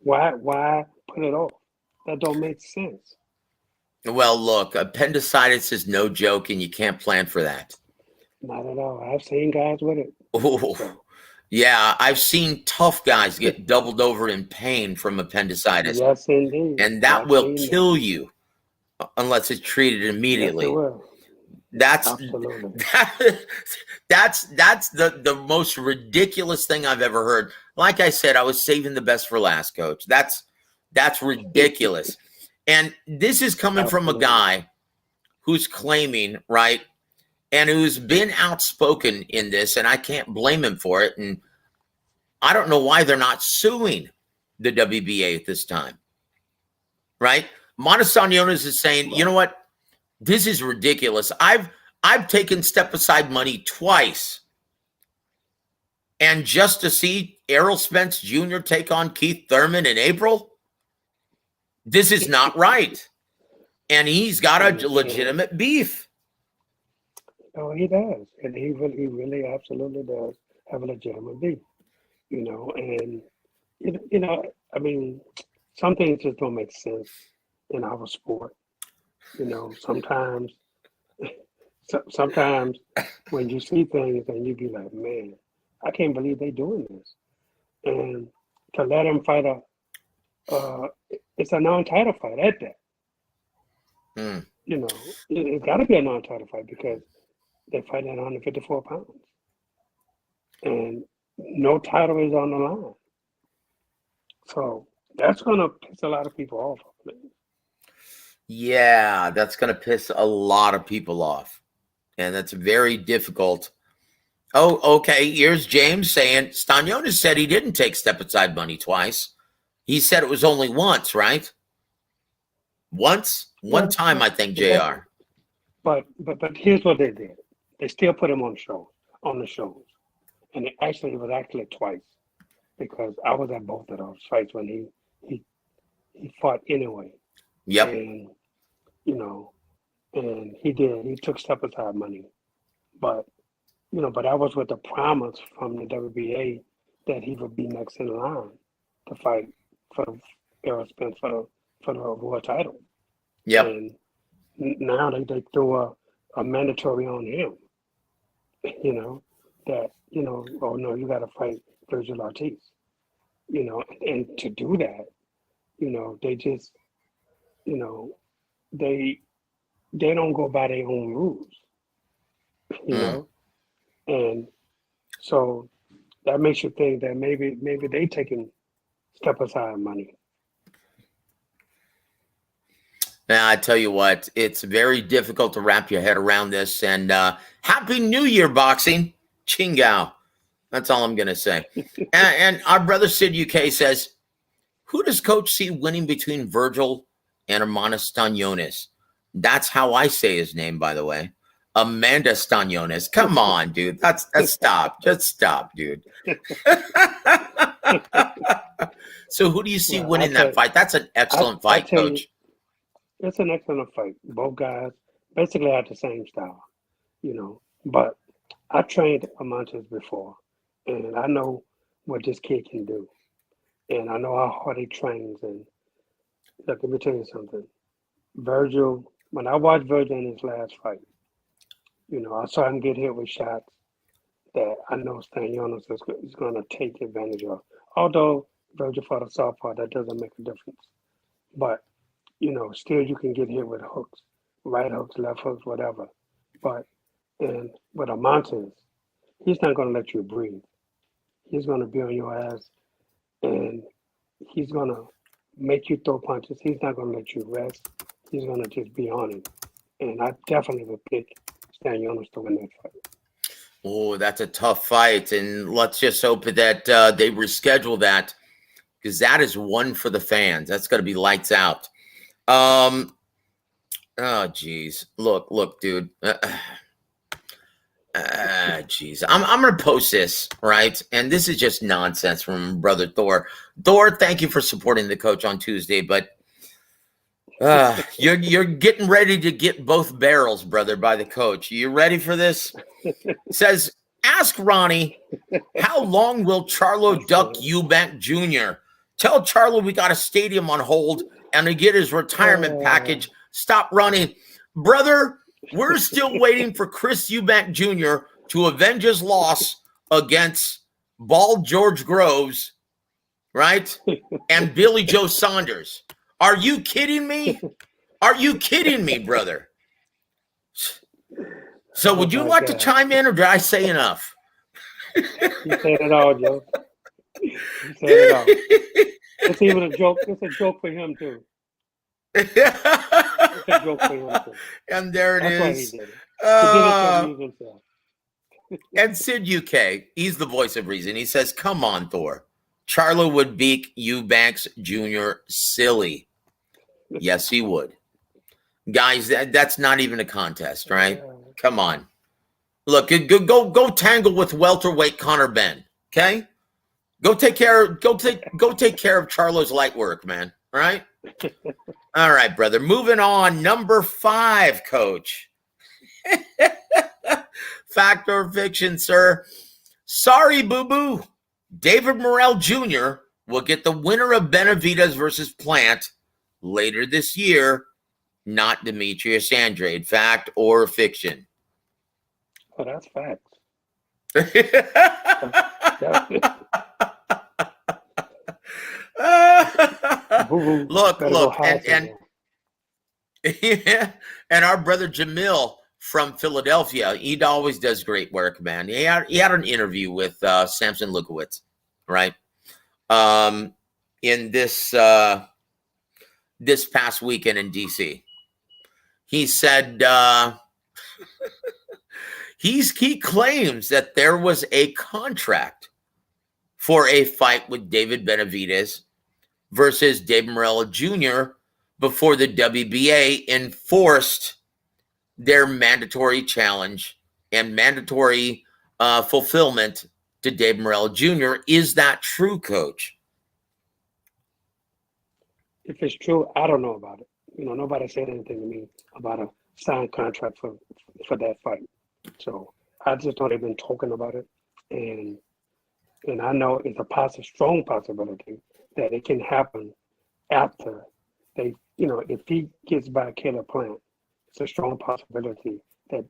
why put it off? That don't make sense. Well, look, appendicitis is no joke, and you can't plan for that. Not at all. I've seen guys with it. So. Yeah, I've seen tough guys get doubled over in pain from appendicitis. Yes, indeed. And that will kill you unless it's treated immediately. Yes, it will. That's absolutely. That's the most ridiculous thing I've ever heard. Like I said, I was saving the best for last, Coach. That's ridiculous. And this is coming from a guy who's claiming, right, and who's been outspoken in this, and I can't blame him for it. And I don't know why they're not suing the WBA at this time, right? Eimantas Stanionis is saying, you know what? This is ridiculous. I've taken step-aside money twice. And just to see Errol Spence Jr. take on Keith Thurman in April, this is not right. And he's got a legitimate beef. Oh, he does. And he really absolutely does have a legitimate beef. You know, and, you know, I mean, some things just don't make sense in our sport. You know, sometimes when you see things and you be like, man, I can't believe they're doing this. And to let him fight it's a non-title fight at that. You know, it's got to be a non-title fight because they're fighting at 154 pounds. And no title is on the line. So that's going to piss a lot of people off. Yeah, that's going to piss a lot of people off. And that's very difficult. Oh, okay. Here's James saying Stanionis said he didn't take step-aside money twice. He said it was only once, right? Once? One time, I think, JR. But here's what they did. They still put him on the shows. And it was actually twice because I was at both of those fights when he fought anyway. Yep. And, you know, and he took step-aside money. But, you know, but I was with the promise from the WBA that he would be next in line to fight for Errol Spence for the world title. Yep. And now they threw a mandatory on him, you know, that, you know, oh no, you got to fight Vergil Ortiz, you know, and to do that, you know, they just, you know, they don't go by their own rules, you know, and so that makes you think that maybe they taking step aside money. Now, I tell you what, it's very difficult to wrap your head around this. And Happy New Year, boxing. Chingao. That's all I'm going to say. and our brother Sid UK says, who does Coach see winning between Vergil and Eimantas Stanionis? That's how I say his name, by the way. Eimantas Stanionis. Come on, dude. That's stop. Just stop, dude. So who do you see winning that fight? That's an excellent fight, Coach. It's an excellent fight. Both guys basically have the same style, you know. But I trained Eimantas before, and I know what this kid can do. And I know how hard he trains. And look, let me tell you something. Vergil, when I watched Vergil in his last fight, you know, I saw him get hit with shots that I know Stanionis is going to take advantage of. Although Vergil fought a southpaw, that doesn't make a difference. But, you know, still you can get hit with hooks, right hooks, left hooks, whatever. But, and with Eimantas, he's not going to let you breathe. He's going to be on your ass, and he's going to make you throw punches. He's not going to let you rest. He's going to just be on him. And I definitely would pick Stanionis to win that fight. Oh, that's a tough fight. And let's just hope that they reschedule that, because that is one for the fans. That's going to be lights out. Oh, geez. Look, dude. Geez. I'm going to post this, right? And this is just nonsense from brother Thor. Thor, thank you for supporting the coach on Tuesday, but you're getting ready to get both barrels, brother, by the coach. You ready for this? It says, ask Ronnie, how long will Charlo duck Eubank Jr.? Tell Charlo we got a stadium on hold and to get his retirement package Stop running. Brother, we're still waiting for Chris Eubank Jr. to avenge his loss against Bald George Groves, right? And Billy Joe Saunders. Are you kidding me? Are you kidding me, brother? So would you like to chime in, or did I say enough? You said it all, Joe. You said it all. It's even a joke. It's a joke for him, too. It's a joke for him, too. And there it That's is. Why he did it. He did it to amuse himself. And Sid UK, he's the voice of reason. He says, come on, Thor. Charlo would beat Eubanks Jr. silly. Yes, he would. Guys, that's not even a contest, right? Come on. Look, go tangle with welterweight Conor Benn, okay? Go take care of Charlo's light work, man. All right? All right, brother. Moving on. Number 5, coach. Fact or fiction, sir? Sorry, boo-boo. David Morrell Jr. will get the winner of Benavidez versus Plant later this year, not Demetrius Andrade. Fact or fiction? Oh, that's facts. Look, and our brother Jamil from Philadelphia, he always does great work, man. He had an interview with Samson Lukowitz, right? In this past weekend in DC. He said he claims that there was a contract for a fight with David Benavidez versus David Morrell Jr. before the WBA enforced their mandatory challenge and mandatory fulfillment to David Morrell Jr. Is that true, Coach? If it's true, I don't know about it. Nobody said anything to me about a signed contract for that fight. So I just know they've been talking about it, and I know it's a strong possibility that it can happen after they, if he gets by Caleb Plant, it's a strong possibility that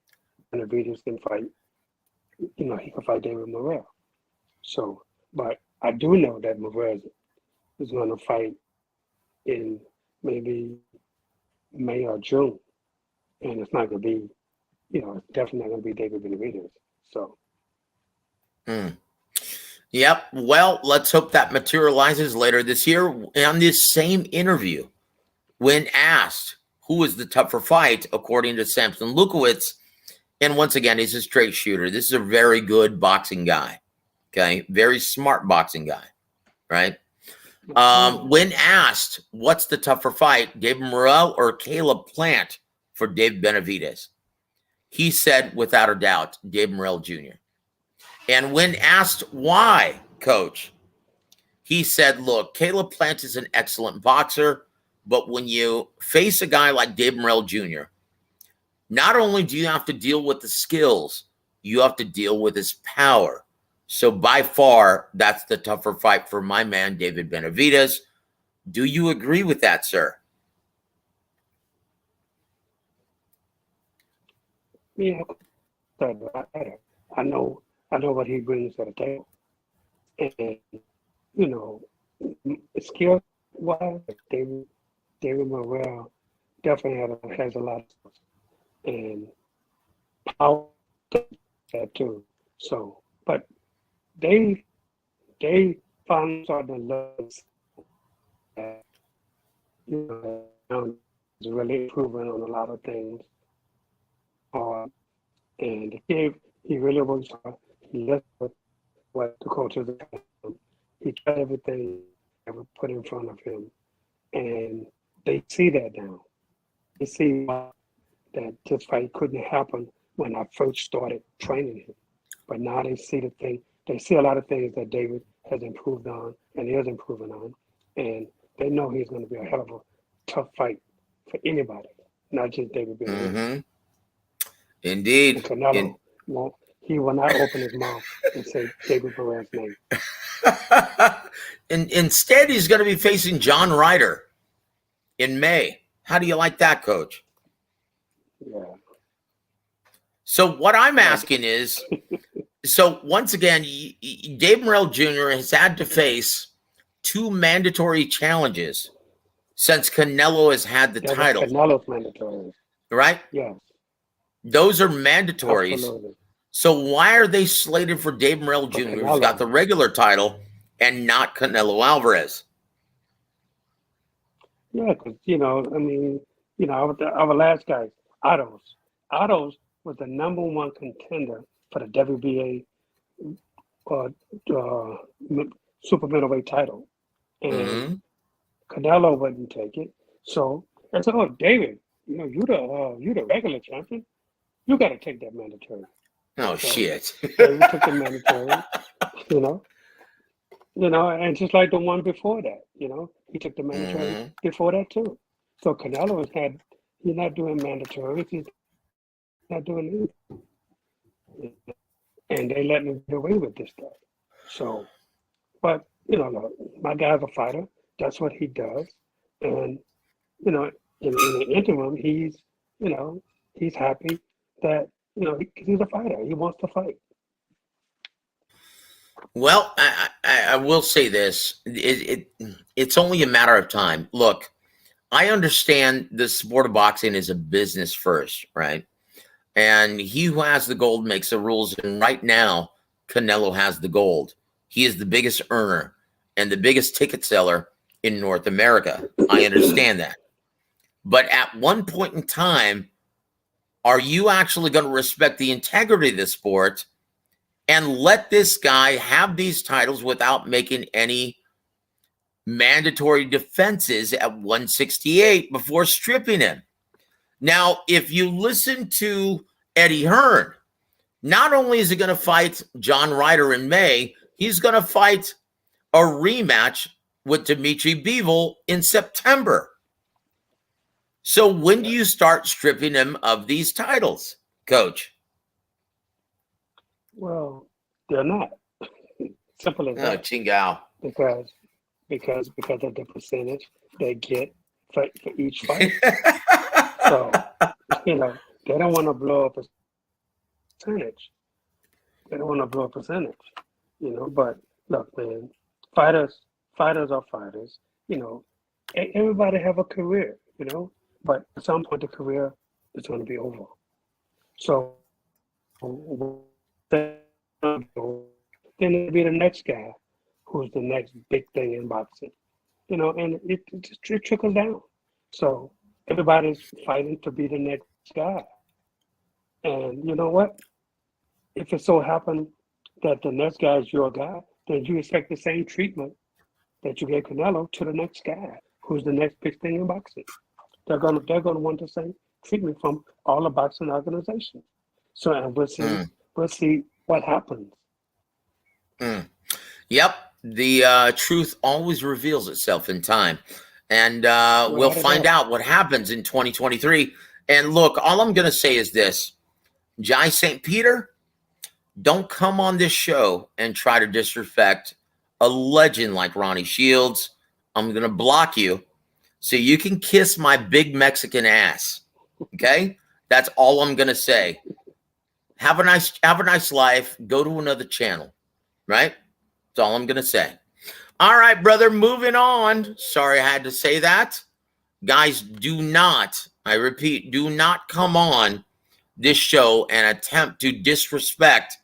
Benavidez can fight. He can fight David Morrell. So, but I do know that Morrell is going to fight in maybe May or June, and it's not going to be, it's definitely not going to be David Benavidez. So. Yep. Well, let's hope that materializes later this year. On this same interview, when asked who is the tougher fight, according to Samson Lukowitz, and once again, he's a straight shooter. This is a very good boxing guy. Okay. Very smart boxing guy. Right. When asked what's the tougher fight, David Morrell or Caleb Plant for David Benavidez, he said, without a doubt, David Morrell Jr. And when asked why, Coach, he said, look, Caleb Plant is an excellent boxer, but when you face a guy like David Morrell Jr., not only do you have to deal with the skills, you have to deal with his power. So by far, that's the tougher fight for my man, David Benavidez. Do you agree with that, sir? Yeah, I know what he brings to the table, and skill-wise, David Morrell definitely has a lot of skills and power that too. So, but they finally starting to love that, is really improving on a lot of things. And the kid, he really works hard. He listened what the coaches are telling him. He tried everything that was put in front of him. And they see that now. They see that this fight couldn't happen when I first started training him. But now they see they see a lot of things that David has improved on and is improving on. And they know he's going to be a hell of a tough fight for anybody, not just David Benavidez. Mm-hmm. Indeed. And Canelo he will not open his mouth and say David Morrell's name. Instead, he's going to be facing John Ryder in May. How do you like that, Coach? Yeah. So what I'm asking is, so once again, Dave Morrell Jr. has had to face 2 mandatory challenges since Canelo has had the title. Canelo's mandatory. Right? Yes. Those are mandatories. Absolutely. So why are they slated for Dave Morrell Jr., who's got the regular title, and not Canelo Alvarez? Yeah, because, our last guy, Otto's was the #1 contender for the WBA super middleweight title. And Canelo wouldn't take it. So I said, "Oh, David, you the regular champion. You got to take that mandatory." Oh, so, shit. David took the mandatory, and just like the one before that, he took the mandatory before that too. So Canelo he's not doing mandatory. He's not doing anything. And they let him get away with this stuff. So, but, my guy's a fighter. That's what he does. And, in the interim, he's happy that, he's a fighter. He wants to fight. Well, I will say this. It's only a matter of time. Look, I understand the sport of boxing is a business first, right? And he who has the gold makes the rules. And right now, Canelo has the gold. He is the biggest earner and the biggest ticket seller in North America. I understand that. But at one point in time, are you actually going to respect the integrity of the sport and let this guy have these titles without making any mandatory defenses at 168 before stripping him? Now, if you listen to Eddie Hearn, not only is he going to fight John Ryder in May, he's going to fight a rematch with Dimitri Bivol in September. So when do you start stripping him of these titles, Coach? Well, they're not. Simple as that. Oh, Chingao. Because of the percentage they get for each fight. So, they don't want to blow up a percentage. They don't want to blow a percentage, But look, man, fighters are fighters. Everybody have a career, But at some point, the career is going to be over. So then it'll be the next guy who's the next big thing in boxing, and it trickles down. So everybody's fighting to be the next guy. And you know what? If it so happens that the next guy is your guy, then you expect the same treatment that you gave Canelo to the next guy, who's the next big thing in boxing. They're gonna want the same treatment from all the boxing organizations. So, and we'll see what happens. Yep, the truth always reveals itself in time, and we'll find out what happens in 2023. And look, all I'm gonna say is this: Jai St. Peter, don't come on this show and try to disrespect a legend like Ronnie Shields. I'm gonna block you so you can kiss my big Mexican ass. Okay? That's all I'm gonna say. Have a nice life. Go to another channel. Right? That's all I'm gonna say. All right, brother, moving on. Sorry I had to say that. Guys, do not, I repeat, do not come on this show and attempt to disrespect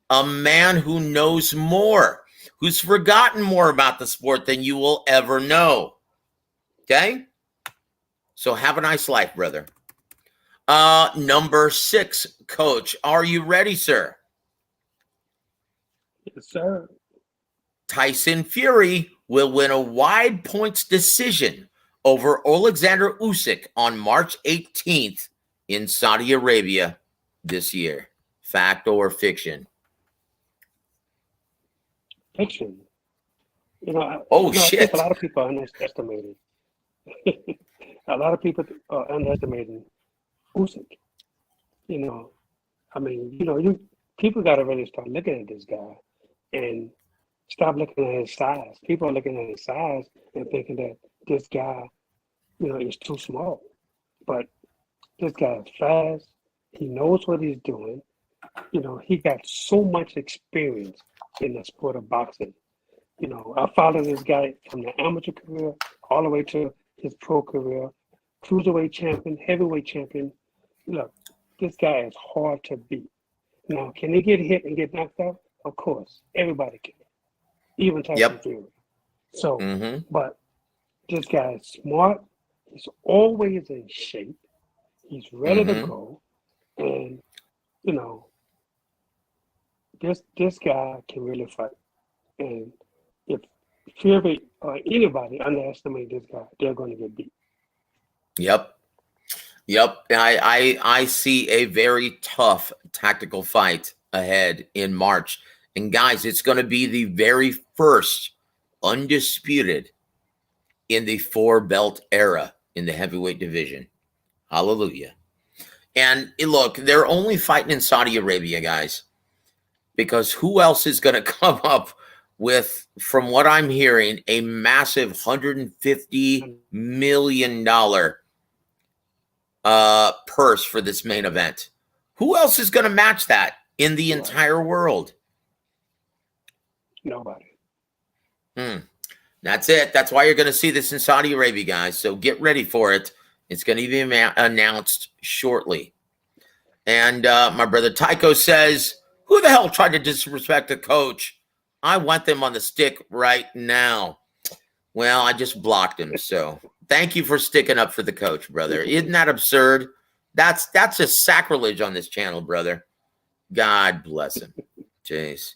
a man who knows more, who's forgotten more about the sport than you will ever know. Okay? So have a nice life, brother. Number 6, Coach. Are you ready, sir? Yes, sir. Tyson Fury will win a wide points decision over Oleksandr Usyk on March 18th in Saudi Arabia this year. Fact or fiction? Fiction. Shit. I think a lot of people are underestimating. A lot of people are underestimating Usyk. People got to really start looking at this guy and stop looking at his size. People are looking at his size and thinking that this guy is too small. But this guy is fast. He knows what he's doing. He got so much experience in the sport of boxing. I followed this guy from the amateur career all the way to his pro career, cruiserweight champion, heavyweight champion. Look, this guy is hard to beat. Now, can he get hit and get knocked out? Of course, everybody can, even Tyson Fury. So, but this guy is smart. He's always in shape. He's ready to go, and this guy can really fight. And if Fury or anybody underestimate this guy, they're going to get beat. Yep. I see a very tough tactical fight ahead in March. And guys, it's going to be the very first undisputed in the 4-belt era in the heavyweight division. Hallelujah. And look, they're only fighting in Saudi Arabia, guys, because who else is going to come up with, from what I'm hearing, a massive $150 million purse for this main event? Who else is going to match that in the entire world? Nobody. That's it. That's why you're going to see this in Saudi Arabia, guys. So get ready for it. It's going to be announced shortly. And my brother Tycho says, who the hell tried to disrespect the coach? I want them on the stick right now. Well, I just blocked him. So thank you for sticking up for the coach, brother. Isn't that absurd? That's a sacrilege on this channel, brother. God bless him. Jeez.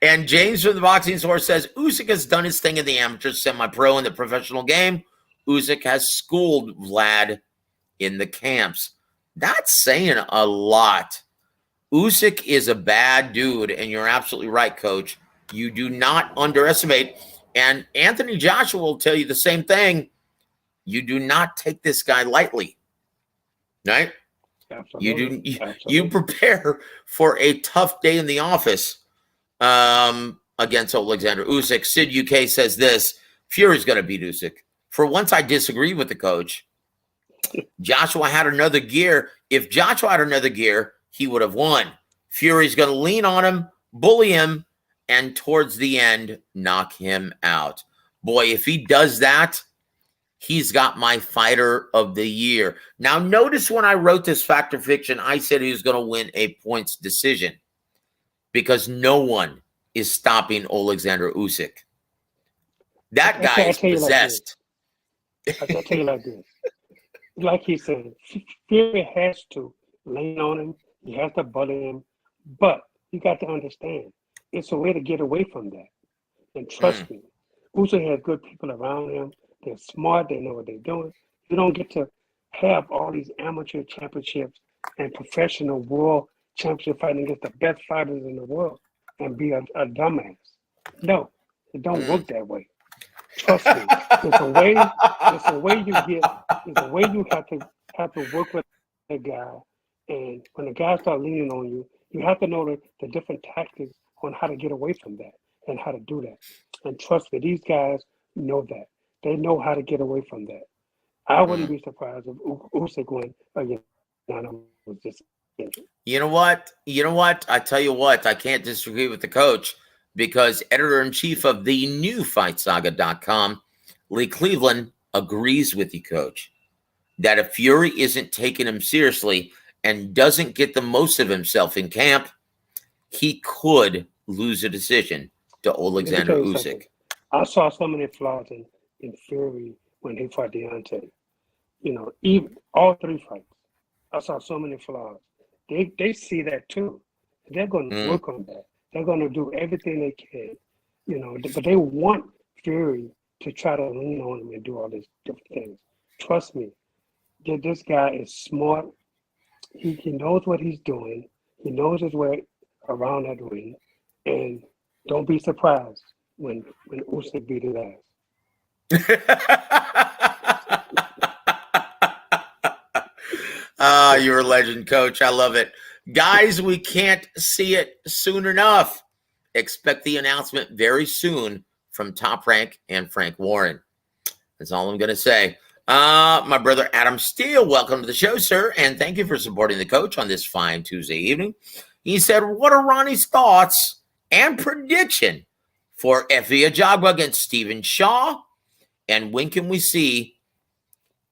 And James from the Boxing Source says, Usyk has done his thing in the amateur, semi-pro, and the professional game. Usyk has schooled Vlad in the camps. That's saying a lot. Usyk is a bad dude, and you're absolutely right, Coach. You do not underestimate. And Anthony Joshua will tell you the same thing. You do not take this guy lightly, right? Absolutely. You prepare for a tough day in the office against Oleksandr Usyk. Sid UK says this: Fury's going to beat Usyk. For once, I disagree with the coach. Joshua had another gear. If Joshua had another gear, he would have won. Fury's going to lean on him, bully him, and towards the end, knock him out. Boy, if he does that, he's got my fighter of the year. Now, notice when I wrote this Fact or Fiction, I said he was going to win a points decision because no one is stopping Oleksandr Usyk. That guy is possessed. I'll tell you like this. Like he said, Fury has to lean on him. He has to bully him. But you got to understand, it's a way to get away from that. And trust me, Usyk has good people around him. They're smart. They know what they're doing. You don't get to have all these amateur championships and professional world championship fighting against the best fighters in the world and be a dumbass. No, it don't work that way. Trust me. It's a way you have to work with the guy. And when the guy starts leaning on you, you have to know the different tactics on how to get away from that and how to do that. And trust me, these guys know that. They know how to get away from that. I wouldn't be surprised if Usyk went again. Was just You know what? I tell you what, I can't disagree with the coach because editor-in-chief of the new FightSaga.com, Lee Cleveland, agrees with you, Coach, that if Fury isn't taking him seriously and doesn't get the most of himself in camp, he could lose a decision to Oleksandr Usyk. I saw so many flaws in Fury when he fought Deontay. Even all 3 fights, I saw so many flaws. They see that too. They're going to work on that. They're going to do everything they can, but they want Fury to try to lean on him and do all these different things. Trust me, this guy is smart. He knows what he's doing. He knows his way around that ring. And don't be surprised when Usyk beat his ass. You're a legend, Coach. I love it. Guys, we can't see it soon enough. Expect the announcement very soon from Top Rank and Frank Warren. That's all I'm going to say. My brother Adam Steele, welcome to the show, sir, and thank you for supporting the coach on this fine Tuesday evening. He said, what are Ronnie's thoughts and prediction for Efe Ajagba against Stephen Shaw? And when can we see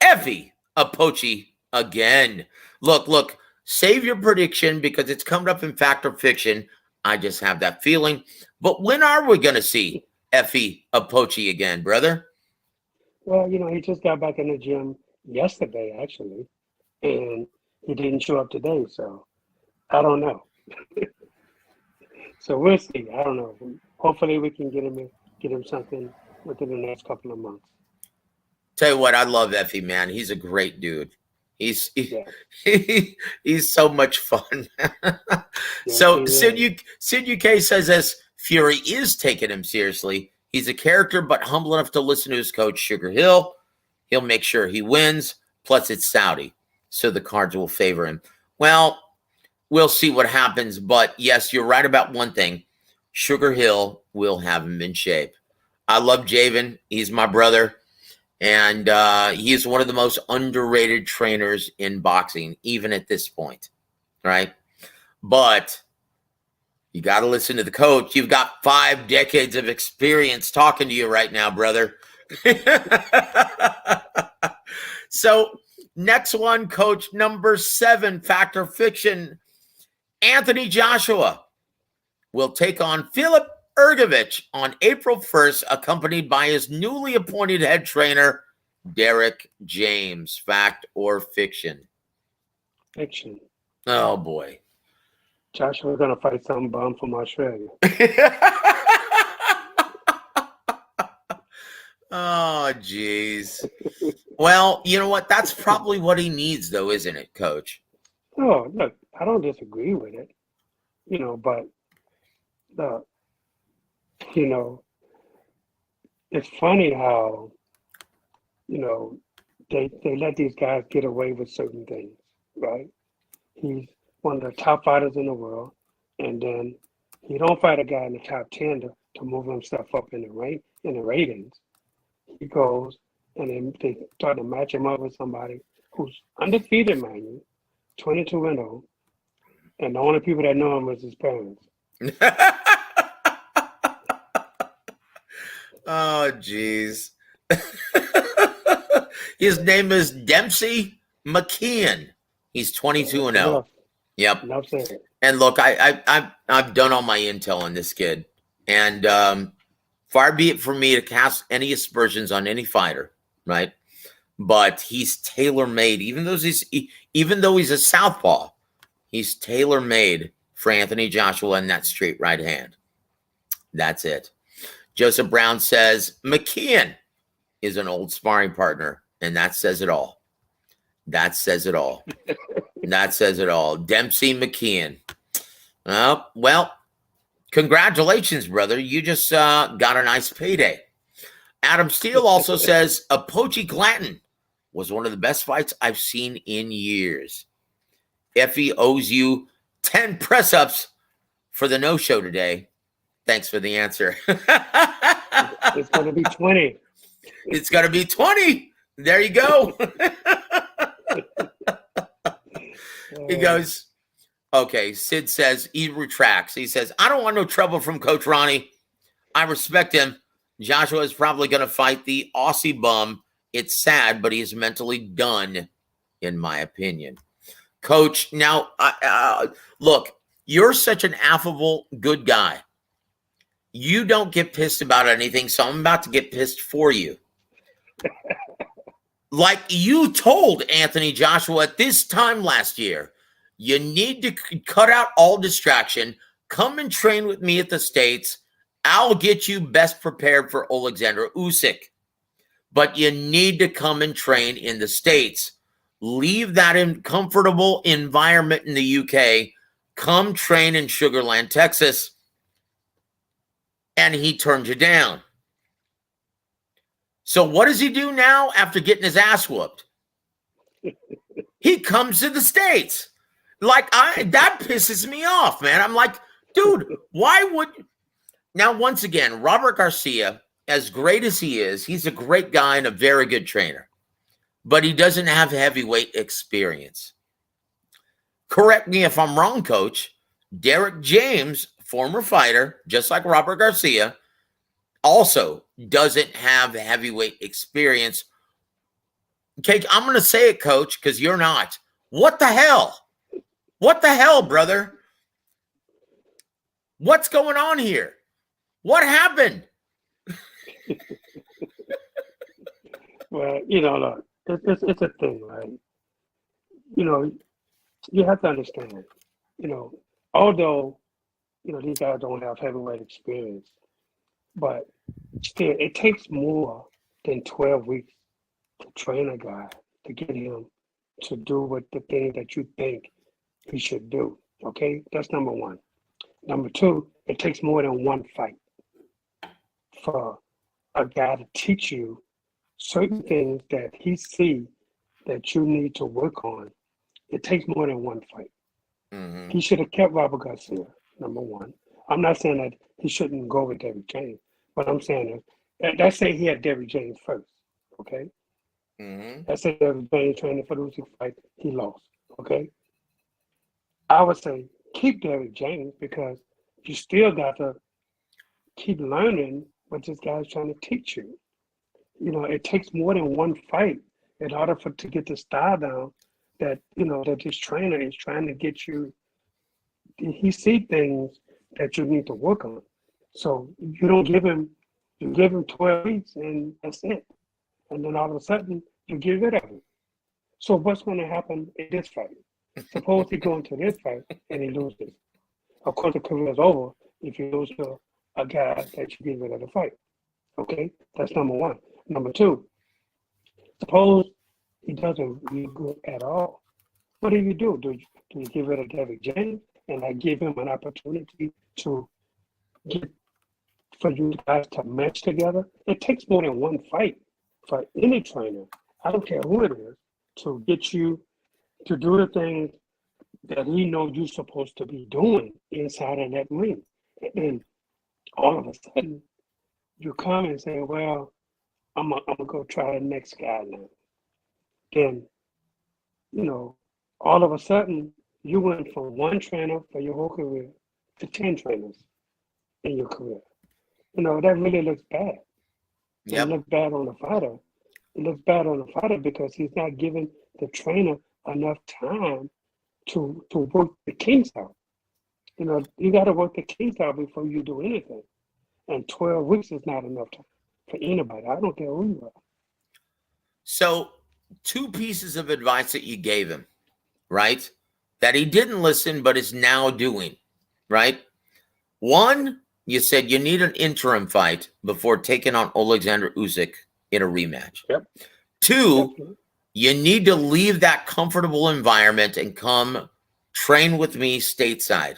Efe Apochi again? Look, save your prediction because it's coming up in Fact or Fiction. I just have that feeling. But when are we going to see Efe Apochi again, brother? Well, he just got back in the gym yesterday, actually, and he didn't show up today, so I don't know. So we'll see. I don't know. Hopefully we can get him something within the next couple of months. Tell you what, I love Efe, man. He's a great dude. He's so much fun. So Sid UK says this, Fury is taking him seriously. He's a character, but humble enough to listen to his coach, Sugar Hill. He'll make sure he wins. Plus, it's Saudi, so the cards will favor him. Well, we'll see what happens. But, yes, you're right about one thing. Sugar Hill will have him in shape. I love Javen. He's my brother. And he is one of the most underrated trainers in boxing, even at this point, right? But you got to listen to the coach. You've got 5 decades of experience talking to you right now, brother. So next one, coach, number 7, Fact or Fiction. Anthony Joshua will take on Filip Hrgovic on April 1st, accompanied by his newly appointed head trainer, Derrick James. Fact or fiction? Fiction. Oh, boy. Joshua's going to fight some bum from Australia. Oh, geez. Well, you know what? That's probably what he needs, though, isn't it, Coach? Oh, look, I don't disagree with it, but it's funny how, they let these guys get away with certain things, right? He's one of the top fighters in the world, and then he don't fight a guy in the top 10 to move himself up in the ratings. He goes and then they start to match him up with somebody who's undefeated, mind you, 22-0, and the only people that know him is his parents. Oh, geez. His name is Dempsey McKeon. He's 22-0. Yep. And look, I've done all my intel on this kid, and far be it from me to cast any aspersions on any fighter, right? But he's tailor-made. Even though he's a southpaw, he's tailor-made for Anthony Joshua in that straight right hand. That's it. Joseph Brown says McKeon is an old sparring partner, and that says it all. That says it all. That says it all. Dempsey McKeon. Well, congratulations, brother. You just got a nice payday. Adam Steele also says Apochi Glanton was one of the best fights I've seen in years. Efe owes you 10 press-ups for the no-show today. Thanks for the answer. It's going to be 20. It's going to be 20. There you go. He goes, okay, Sid says, he retracts. He says, I don't want no trouble from Coach Ronnie. I respect him. Joshua is probably going to fight the Aussie bum. It's sad, but he's mentally done, in my opinion. Coach, now, look, you're such an affable, good guy. You don't get pissed about anything, so I'm about to get pissed for you. Like you told Anthony Joshua at this time last year, you need to cut out all distraction. Come and train with me at the States. I'll get you best prepared for Oleksandr Usyk. But you need to come and train in the States. Leave that comfortable environment in the UK. Come train in Sugar Land, Texas. And he turned you down. So what does he do now after getting his ass whooped? He comes to the States. Like, that pisses me off, man. I'm like, dude, why would... Now, once again, Robert Garcia as great as he is, he's a great guy and a very good trainer, but he doesn't have heavyweight experience. Correct me if I'm wrong, Coach. Derrick James, former fighter, just like Robert Garcia, also doesn't have heavyweight experience. Okay, I'm going to say it, Coach, because you're not. What the hell? What the hell, brother? What's going on here? What happened? Well, look, it's a thing, right? You have to understand, although, these guys don't have heavyweight experience, but still, it takes more than 12 weeks to train a guy to get him to do what the thing that you think he should do. Okay, that's number one. Number two, it takes more than one fight for a guy to teach you certain things that he see that you need to work on. It takes more than one fight. Mm-hmm. He should have kept Robert Garcia, number one. I'm not saying that he shouldn't go with Derrick James, but I'm saying that let's say he had Derrick James first, okay? Mm-hmm. Let's say Derrick James training for the Usyk fight, he lost, okay? I would say keep Derrick James because you still got to keep learning what this guy's trying to teach you. It takes more than one fight in order to get the style down that, that this trainer is trying to get you. He see things that you need to work on. So you give him 12 weeks and that's it. And then all of a sudden you get rid of him. So what's going to happen in this fight? Suppose he go into this fight and he loses. Of course, the career is over if you lose to a guy that you get rid of the fight. Okay, that's number one. Number two, suppose he doesn't really good at all. What do you do? Do you get rid of Derrick James and I give him an opportunity to for you guys to match together? It takes more than one fight for any trainer, I don't care who it is, to get you to do the things that he knows you're supposed to be doing inside of that ring. And all of a sudden, you come and say, well, I'm gonna go try the next guy now. Then, all of a sudden, you went from one trainer for your whole career to 10 trainers in your career. That really looks bad. Yep. It looks bad on the fighter. It looks bad on the fighter because he's not giving the trainer enough time to work the kinks out. You got to work the kinks out before you do anything. And 12 weeks is not enough time for anybody. I don't care who you are. So, two pieces of advice that you gave him, right? That he didn't listen, but is now doing, right? One, you said you need an interim fight before taking on Oleksandr Usyk in a rematch. Yep. Two, Definitely. you need to leave that comfortable environment and come train with me stateside.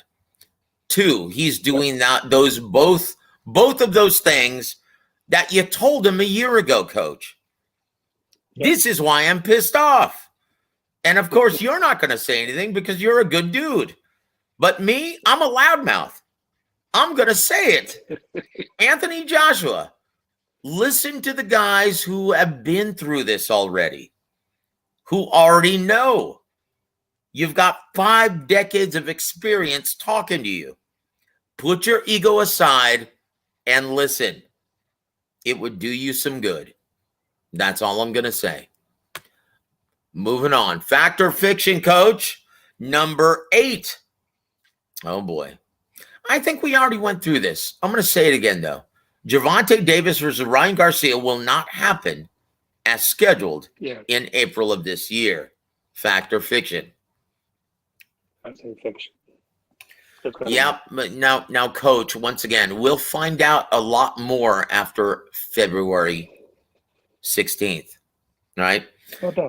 Two, he's doing both of those things that you told him a year ago, Coach. Yep. This is why I'm pissed off. And of course, you're not going to say anything because you're a good dude. But me, I'm a loudmouth. I'm going to say it. Anthony Joshua, listen to the guys who have been through this already, who already know. You've got 5 decades of experience talking to you. Put your ego aside and listen. It would do you some good. That's all I'm going to say. Moving on. Fact or fiction, Coach? Number 8. Oh, boy. I think we already went through this. I'm going to say it again, though. Gervonta Davis versus Ryan Garcia will not happen as scheduled in April of this year. Fact or fiction? I say fiction. Yep. But now, Coach, once again, we'll find out a lot more after February 16th, right?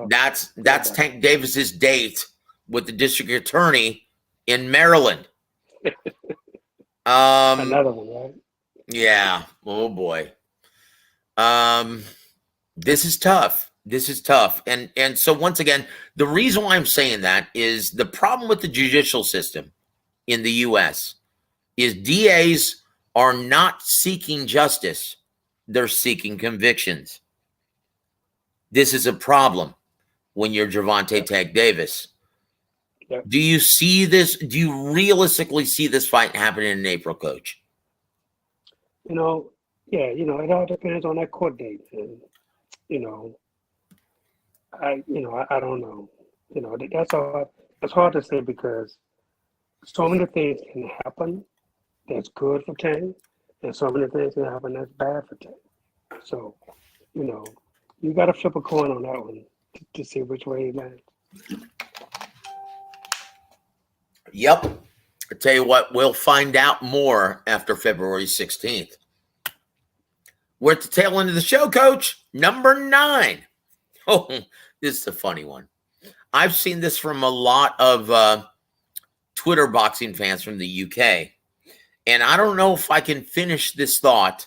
That's Tank Davis's date with the district attorney in Maryland. Another one, right? Yeah. Oh boy. This is tough. This is tough. And so once again, the reason why I'm saying that is the problem with the judicial system in the US is DAs are not seeking justice. they're seeking convictions. This is a problem when you're Gervonta Tank Davis. Yep. Do you see this? Do you realistically see this fight happening in April, Coach? You know, yeah, you know, it all depends on that court date, and you know, I don't know. You know, that's hard. It's hard to say because so many things can happen that's good for Tank, and so many things can happen that's bad for Tank. So, you know, you got to flip a coin on that one to see which way it lands. Yep. I tell you what, we'll find out more after February 16th. We're at the tail end of the show, Coach. Number 9. Oh, this is a funny one. I've seen this from a lot of Twitter boxing fans from the UK. And I don't know if I can finish this thought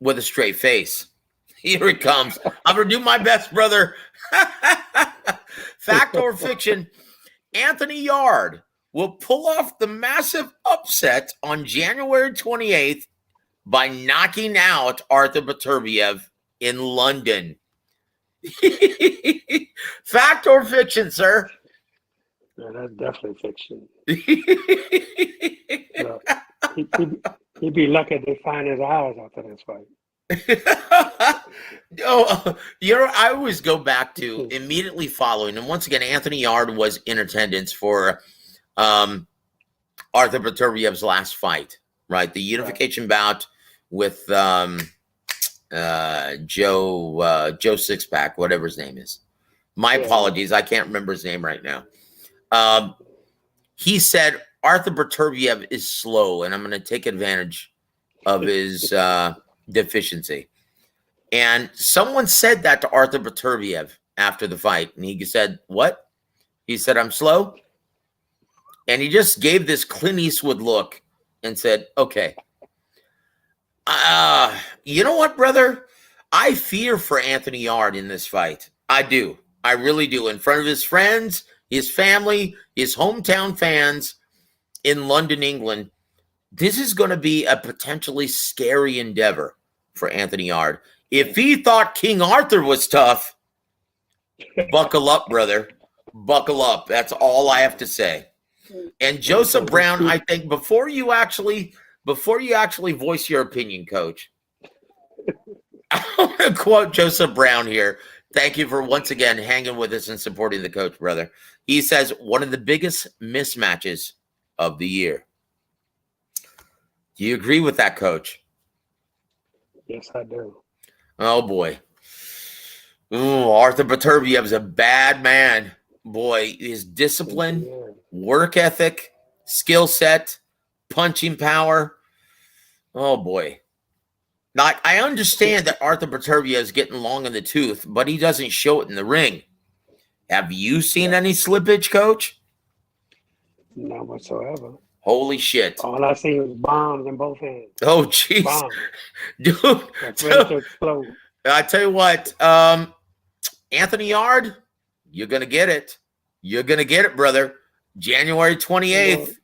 with a straight face. Here it comes. I'm going to do my best, brother. Fact or fiction, Anthony Yarde will pull off the massive upset on January 28th by knocking out Arthur Beterbiev in London. Fact or fiction, sir? Yeah, that's definitely fiction. He'd be lucky they find his eyes after this fight. I always go back to immediately following, and once again, Anthony Yarde was in attendance for Arthur Beterbiev's last fight, right? The unification bout with Joe Sixpack, whatever his name is. My apologies, I can't remember his name right now. He said Arthur Beterbiev is slow, and I'm going to take advantage of his deficiency. And someone said that to Arthur Beterbiev after the fight, and he said, "What?" He said, "I'm slow." And he just gave this Clint Eastwood look and said, "Okay. You know what, brother? I fear for Anthony Yarde in this fight. I do. I really do. In front of his friends, his family, his hometown fans in London, England, this is going to be a potentially scary endeavor for Anthony Yarde. If he thought King Arthur was tough, buckle up, brother. Buckle up. That's all I have to say." And Joseph Brown, I think before you actually voice your opinion, Coach, I'm going to quote Joseph Brown here. Thank you for once again hanging with us and supporting the coach, brother. He says, one of the biggest mismatches of the year. Do you agree with that, Coach? Yes, I do. Oh, boy. Ooh, Arthur Beterbiev is a bad man. Boy, his discipline, work ethic, skill set, punching power. Oh, boy. Now, I understand that Arthur Beterbiev is getting long in the tooth, but he doesn't show it in the ring. Have you seen any slippage, Coach? None whatsoever. Holy shit. All I see was bombs in both hands. Oh, jeez. Dude. That's ready to explode. I tell you what, Anthony Yarde, you're going to get it. You're going to get it, brother. January 28th,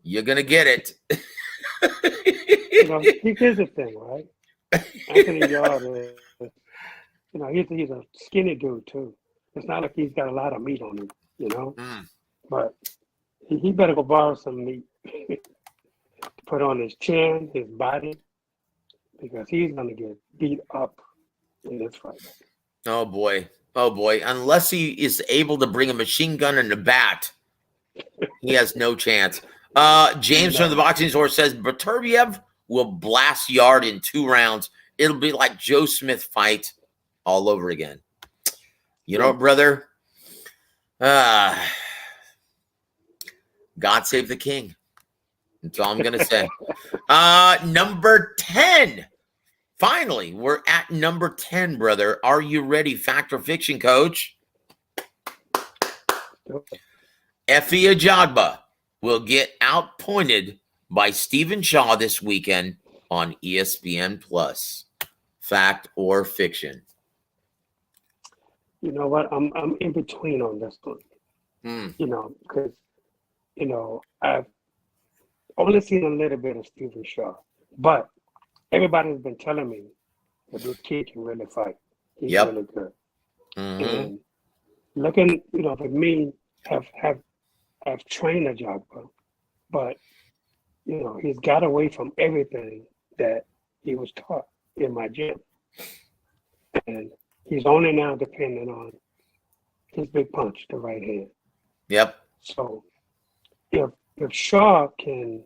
you're going to get it. Here's the thing, right? Anthony Yarde, he's a skinny dude, too. It's not like he's got a lot of meat on him, But he better go borrow some meat to put on his chin, his body, because he's going to get beat up in this fight. Oh, boy. Oh, boy. Unless he is able to bring a machine gun and a bat, he has no chance. James from the Boxing Source says Beterbiev will blast Yarde in 2 rounds. It'll be like Joe Smith fight all over again. You know, brother? God save the king. That's all I'm going to say. Number 10. Finally, we're at number 10, brother. Are you ready? Fact or fiction, Coach? Efe Ajagba will get outpointed by Stephen Shaw this weekend on ESPN+. Fact or fiction? You know what? I'm in between on this one. Because I've only seen a little bit of Stephen Shaw, but everybody's been telling me that this kid can really fight. He's Yep. really good. Mm-hmm. And looking, for me, have trained a Jogba, but he's got away from everything that he was taught in my gym, and he's only now depending on his big punch, the right hand. Yep. So if Shaw can,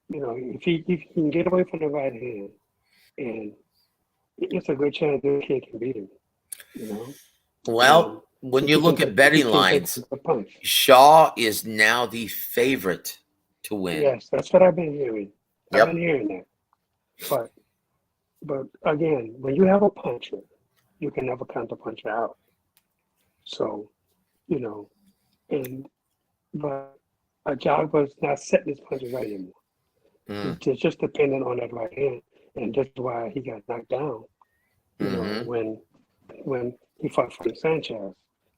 if he can get away from the right hand, and it's a good chance this kid can beat him. Well, when you look at betting lines, Shaw is now the favorite to win. Yes, that's what I've been hearing. Yep. I've been hearing that. But again, when you have a puncher, you can never counter puncher out. So, but a Jogba's not setting his punches right anymore. It's just dependent on that right hand, and that's why he got knocked down. When he fought Frank Sanchez.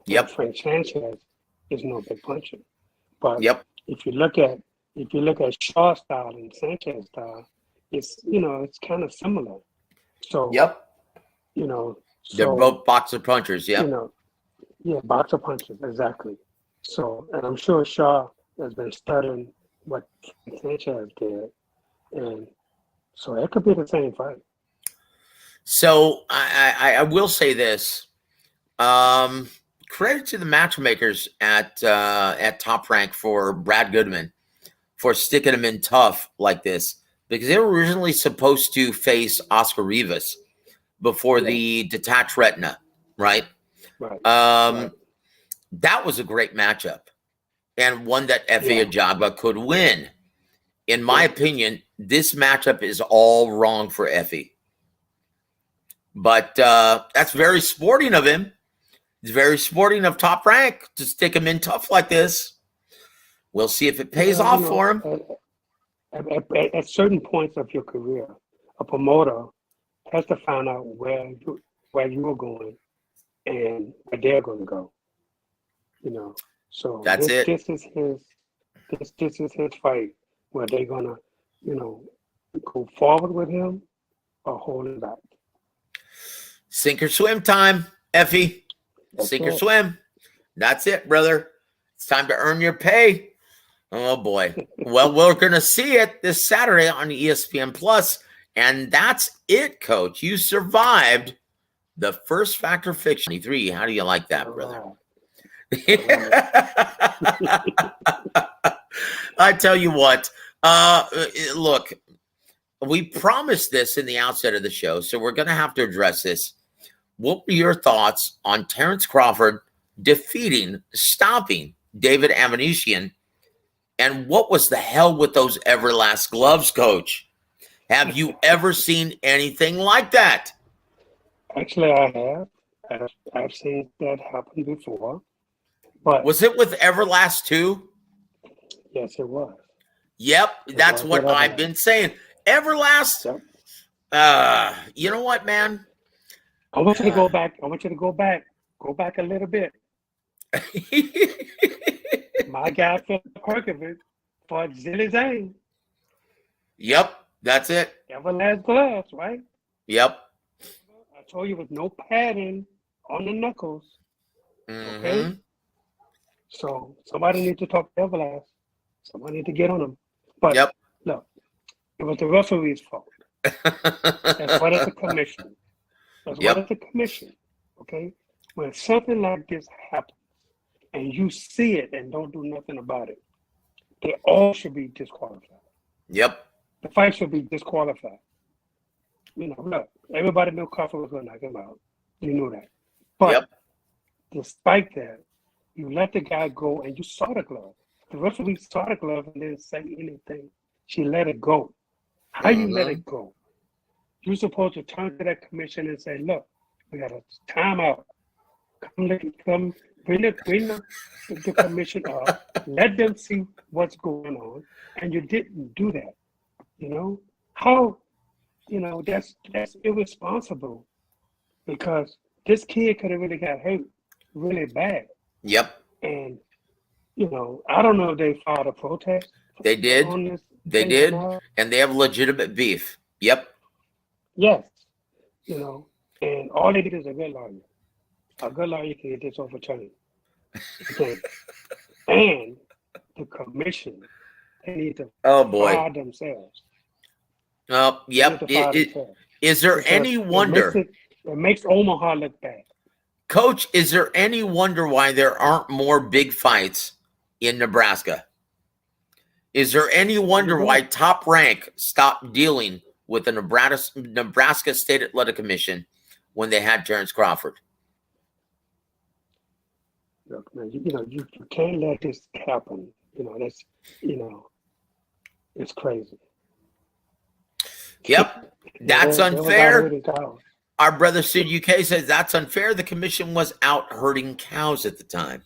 Yep. Frank Sanchez is no big puncher, but yep. if you look at Shaw style and Sanchez style, it's it's kind of similar. So yep. they're both boxer punchers. Yep. Yeah, boxer punchers, exactly. So, and I'm sure Shaw has been studying what Sanchez did, and so it could be the same fight. So I will say this. Credit to the matchmakers at Top Rank for Brad Goodman for sticking him in tough like this, because they were originally supposed to face Oscar Rivas before the detached retina, right? Right. That was a great matchup and one that Efe Ajagba could win. In my opinion, this matchup is all wrong for Efe. But that's very sporting of him. It's very sporting of Top Rank to stick him in tough like this. We'll see if it pays off for him. At certain points of your career, a promoter has to find out where you are going and where they're going to go. So that's it. This is his fight, where they're gonna, go forward with him or hold him back. Sink or swim time, Efe. Sink or swim. That's it, brother. It's time to earn your pay. Oh boy. Well, we're gonna see it this Saturday on ESPN Plus, and that's it, Coach. You survived the first Factor Fiction 23. How do you like that, brother? I tell you what. Look, we promised this in the outset of the show, so we're going to have to address this. What were your thoughts on Terence Crawford stopping David Avanesian? And what was the hell with those Everlast gloves, Coach? Have you ever seen anything like that? Actually, I have. I've seen that happen before. But was it with Everlast too? Yes, it was. Yep, that's what I've been saying. Everlast. Yep. You know what, man? I want you to go back. Go back a little bit. My guy Filip Hrgovic fought Zilly Zane. Yep, that's it. Everlast gloves, right? Yep. I told you with no padding on the knuckles. Mm-hmm. Okay. So somebody needs to talk to Everlast. Somebody needs to get on them. But look, it was the referee's fault. That's what it's the commission. That's what it's the commission. Okay? When something like this happens and you see it and don't do nothing about it, they all should be disqualified. Yep. The fight should be disqualified. Look, everybody knew Crawford was going to knock him out. You knew that. But despite that, you let the guy go and you saw the glove. The referee saw the glove and didn't say anything. She let it go. How you let it go? You're supposed to turn to that commission and say, look, we got a timeout. Come bring the commission up. Let them see what's going on. And you didn't do that. How, that's irresponsible, because this kid could have really got hurt really bad. Yep. And, I don't know if they filed a protest. They did. They did. And they have legitimate beef. Yep. Yes, and all they need is a good lawyer. A good lawyer can get this overturned. Okay. And the commission, they need to fire themselves. Oh, yep. Is there any wonder? It makes Omaha look bad. Coach, is there any wonder why there aren't more big fights in Nebraska? Is there any wonder why Top Rank stopped dealing with the Nebraska State Athletic Commission when they had Terence Crawford? Look, man, you can't let this happen. It's crazy. Yep, that's unfair. Our brother Sid UK says that's unfair. The commission was out herding cows at the time.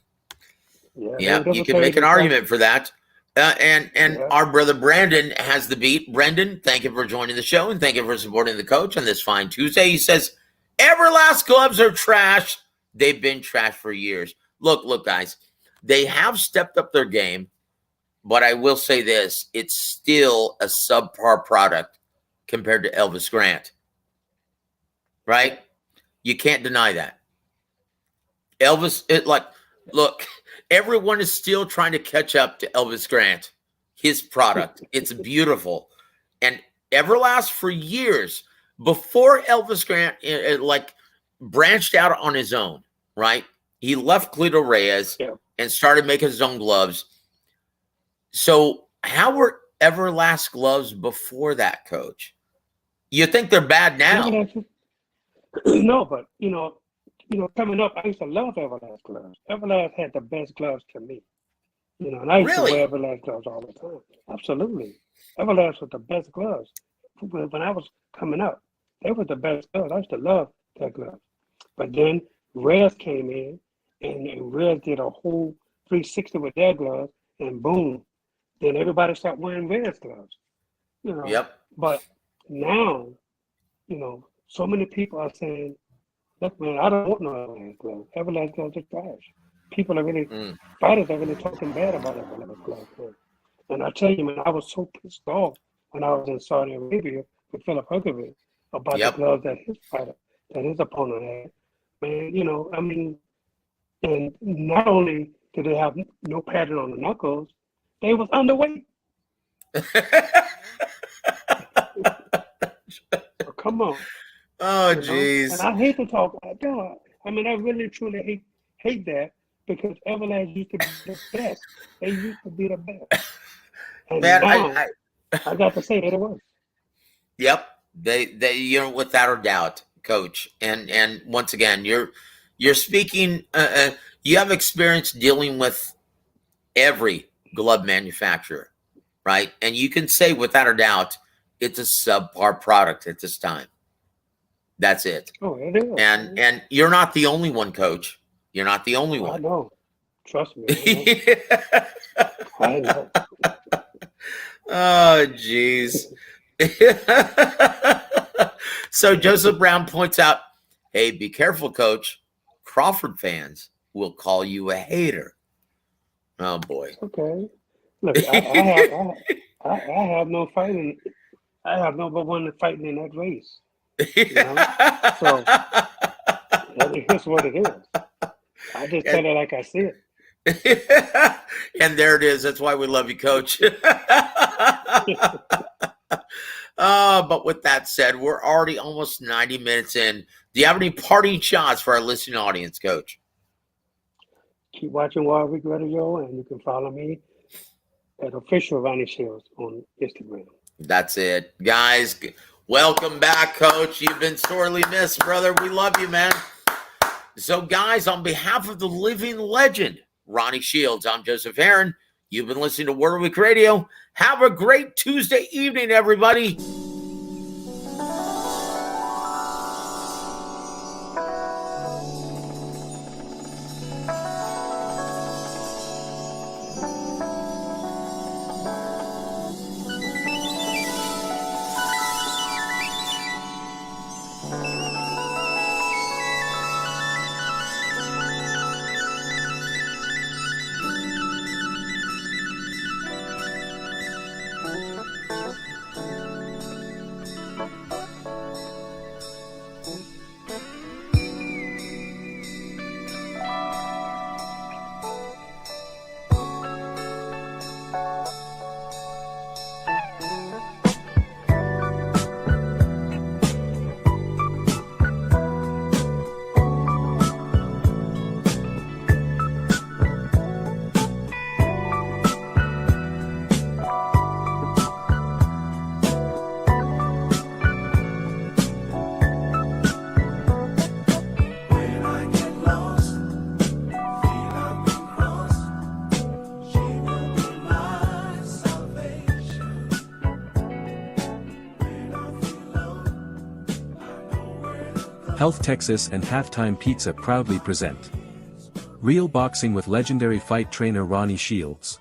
Yeah, you can make an argument for that. And our brother Brandon has the beat. Brendan, thank you for joining the show and thank you for supporting the coach on this fine Tuesday. He says, Everlast gloves are trash. They've been trash for years. Look, guys, they have stepped up their game, but I will say this, it's still a subpar product compared to Elvis Grant, right? You can't deny that. Look, everyone is still trying to catch up to Elvis Grant, his product. It's beautiful. And Everlast for years, before Elvis Grant branched out on his own, right? He left Cleto Reyes and started making his own gloves. So how were Everlast gloves before that, Coach? You think they're bad now? No, but coming up, I used to love Everlast gloves. Everlast had the best gloves to me. And I used to wear Everlast gloves all the time. Absolutely. Everlast was the best gloves. When I was coming up, they were the best gloves. I used to love their gloves. But then Reyes came in, and Reyes did a whole 360 with their gloves, and boom, then everybody started wearing Reyes gloves. Yep. But now, so many people are saying, look, man, I don't want no Everlast gloves. Everlast gloves are trash. People are really, fighters are really talking bad about Everlast gloves. Man. And I tell you, man, I was so pissed off when I was in Saudi Arabia with Filip Hrgovic about the gloves that his opponent had. Man, and not only did they have no pattern on the knuckles, they was underweight. So come on. Oh, jeez. And I hate to talk about that. I really, truly hate that because Everlast used to be the best. They used to be the best. And man, now, I got to say that it was. Yep. They without a doubt, Coach. And once again, you're speaking, you have experience dealing with every glove manufacturer, right? And you can say without a doubt, it's a subpar product at this time. That's it. Oh, it is. And you're not the only one, Coach. You're not the only one. I know. Trust me. I know. Oh, jeez. So Joseph Brown points out, hey, be careful, Coach. Crawford fans will call you a hater. Oh, boy. Okay. Look, I have no fighting. I have no one fighting in that race. So here's what it is. I just tell it like I see it. And there it is. That's why we love you, Coach. But with that said, we're already almost 90 minutes in. Do you have any parting shots for our listening audience, Coach? Keep watching Wild Week Radio, and you can follow me at official Ronnie Shields on Instagram. That's it. Guys, welcome back, Coach. You've been sorely missed, brother. We love you, man. So, guys, on behalf of the living legend, Ronnie Shields, I'm Joseph Aaron. You've been listening to World Week Radio. Have a great Tuesday evening, everybody. Health Texas and Halftime Pizza proudly present Real Boxing with legendary fight trainer Ronnie Shields.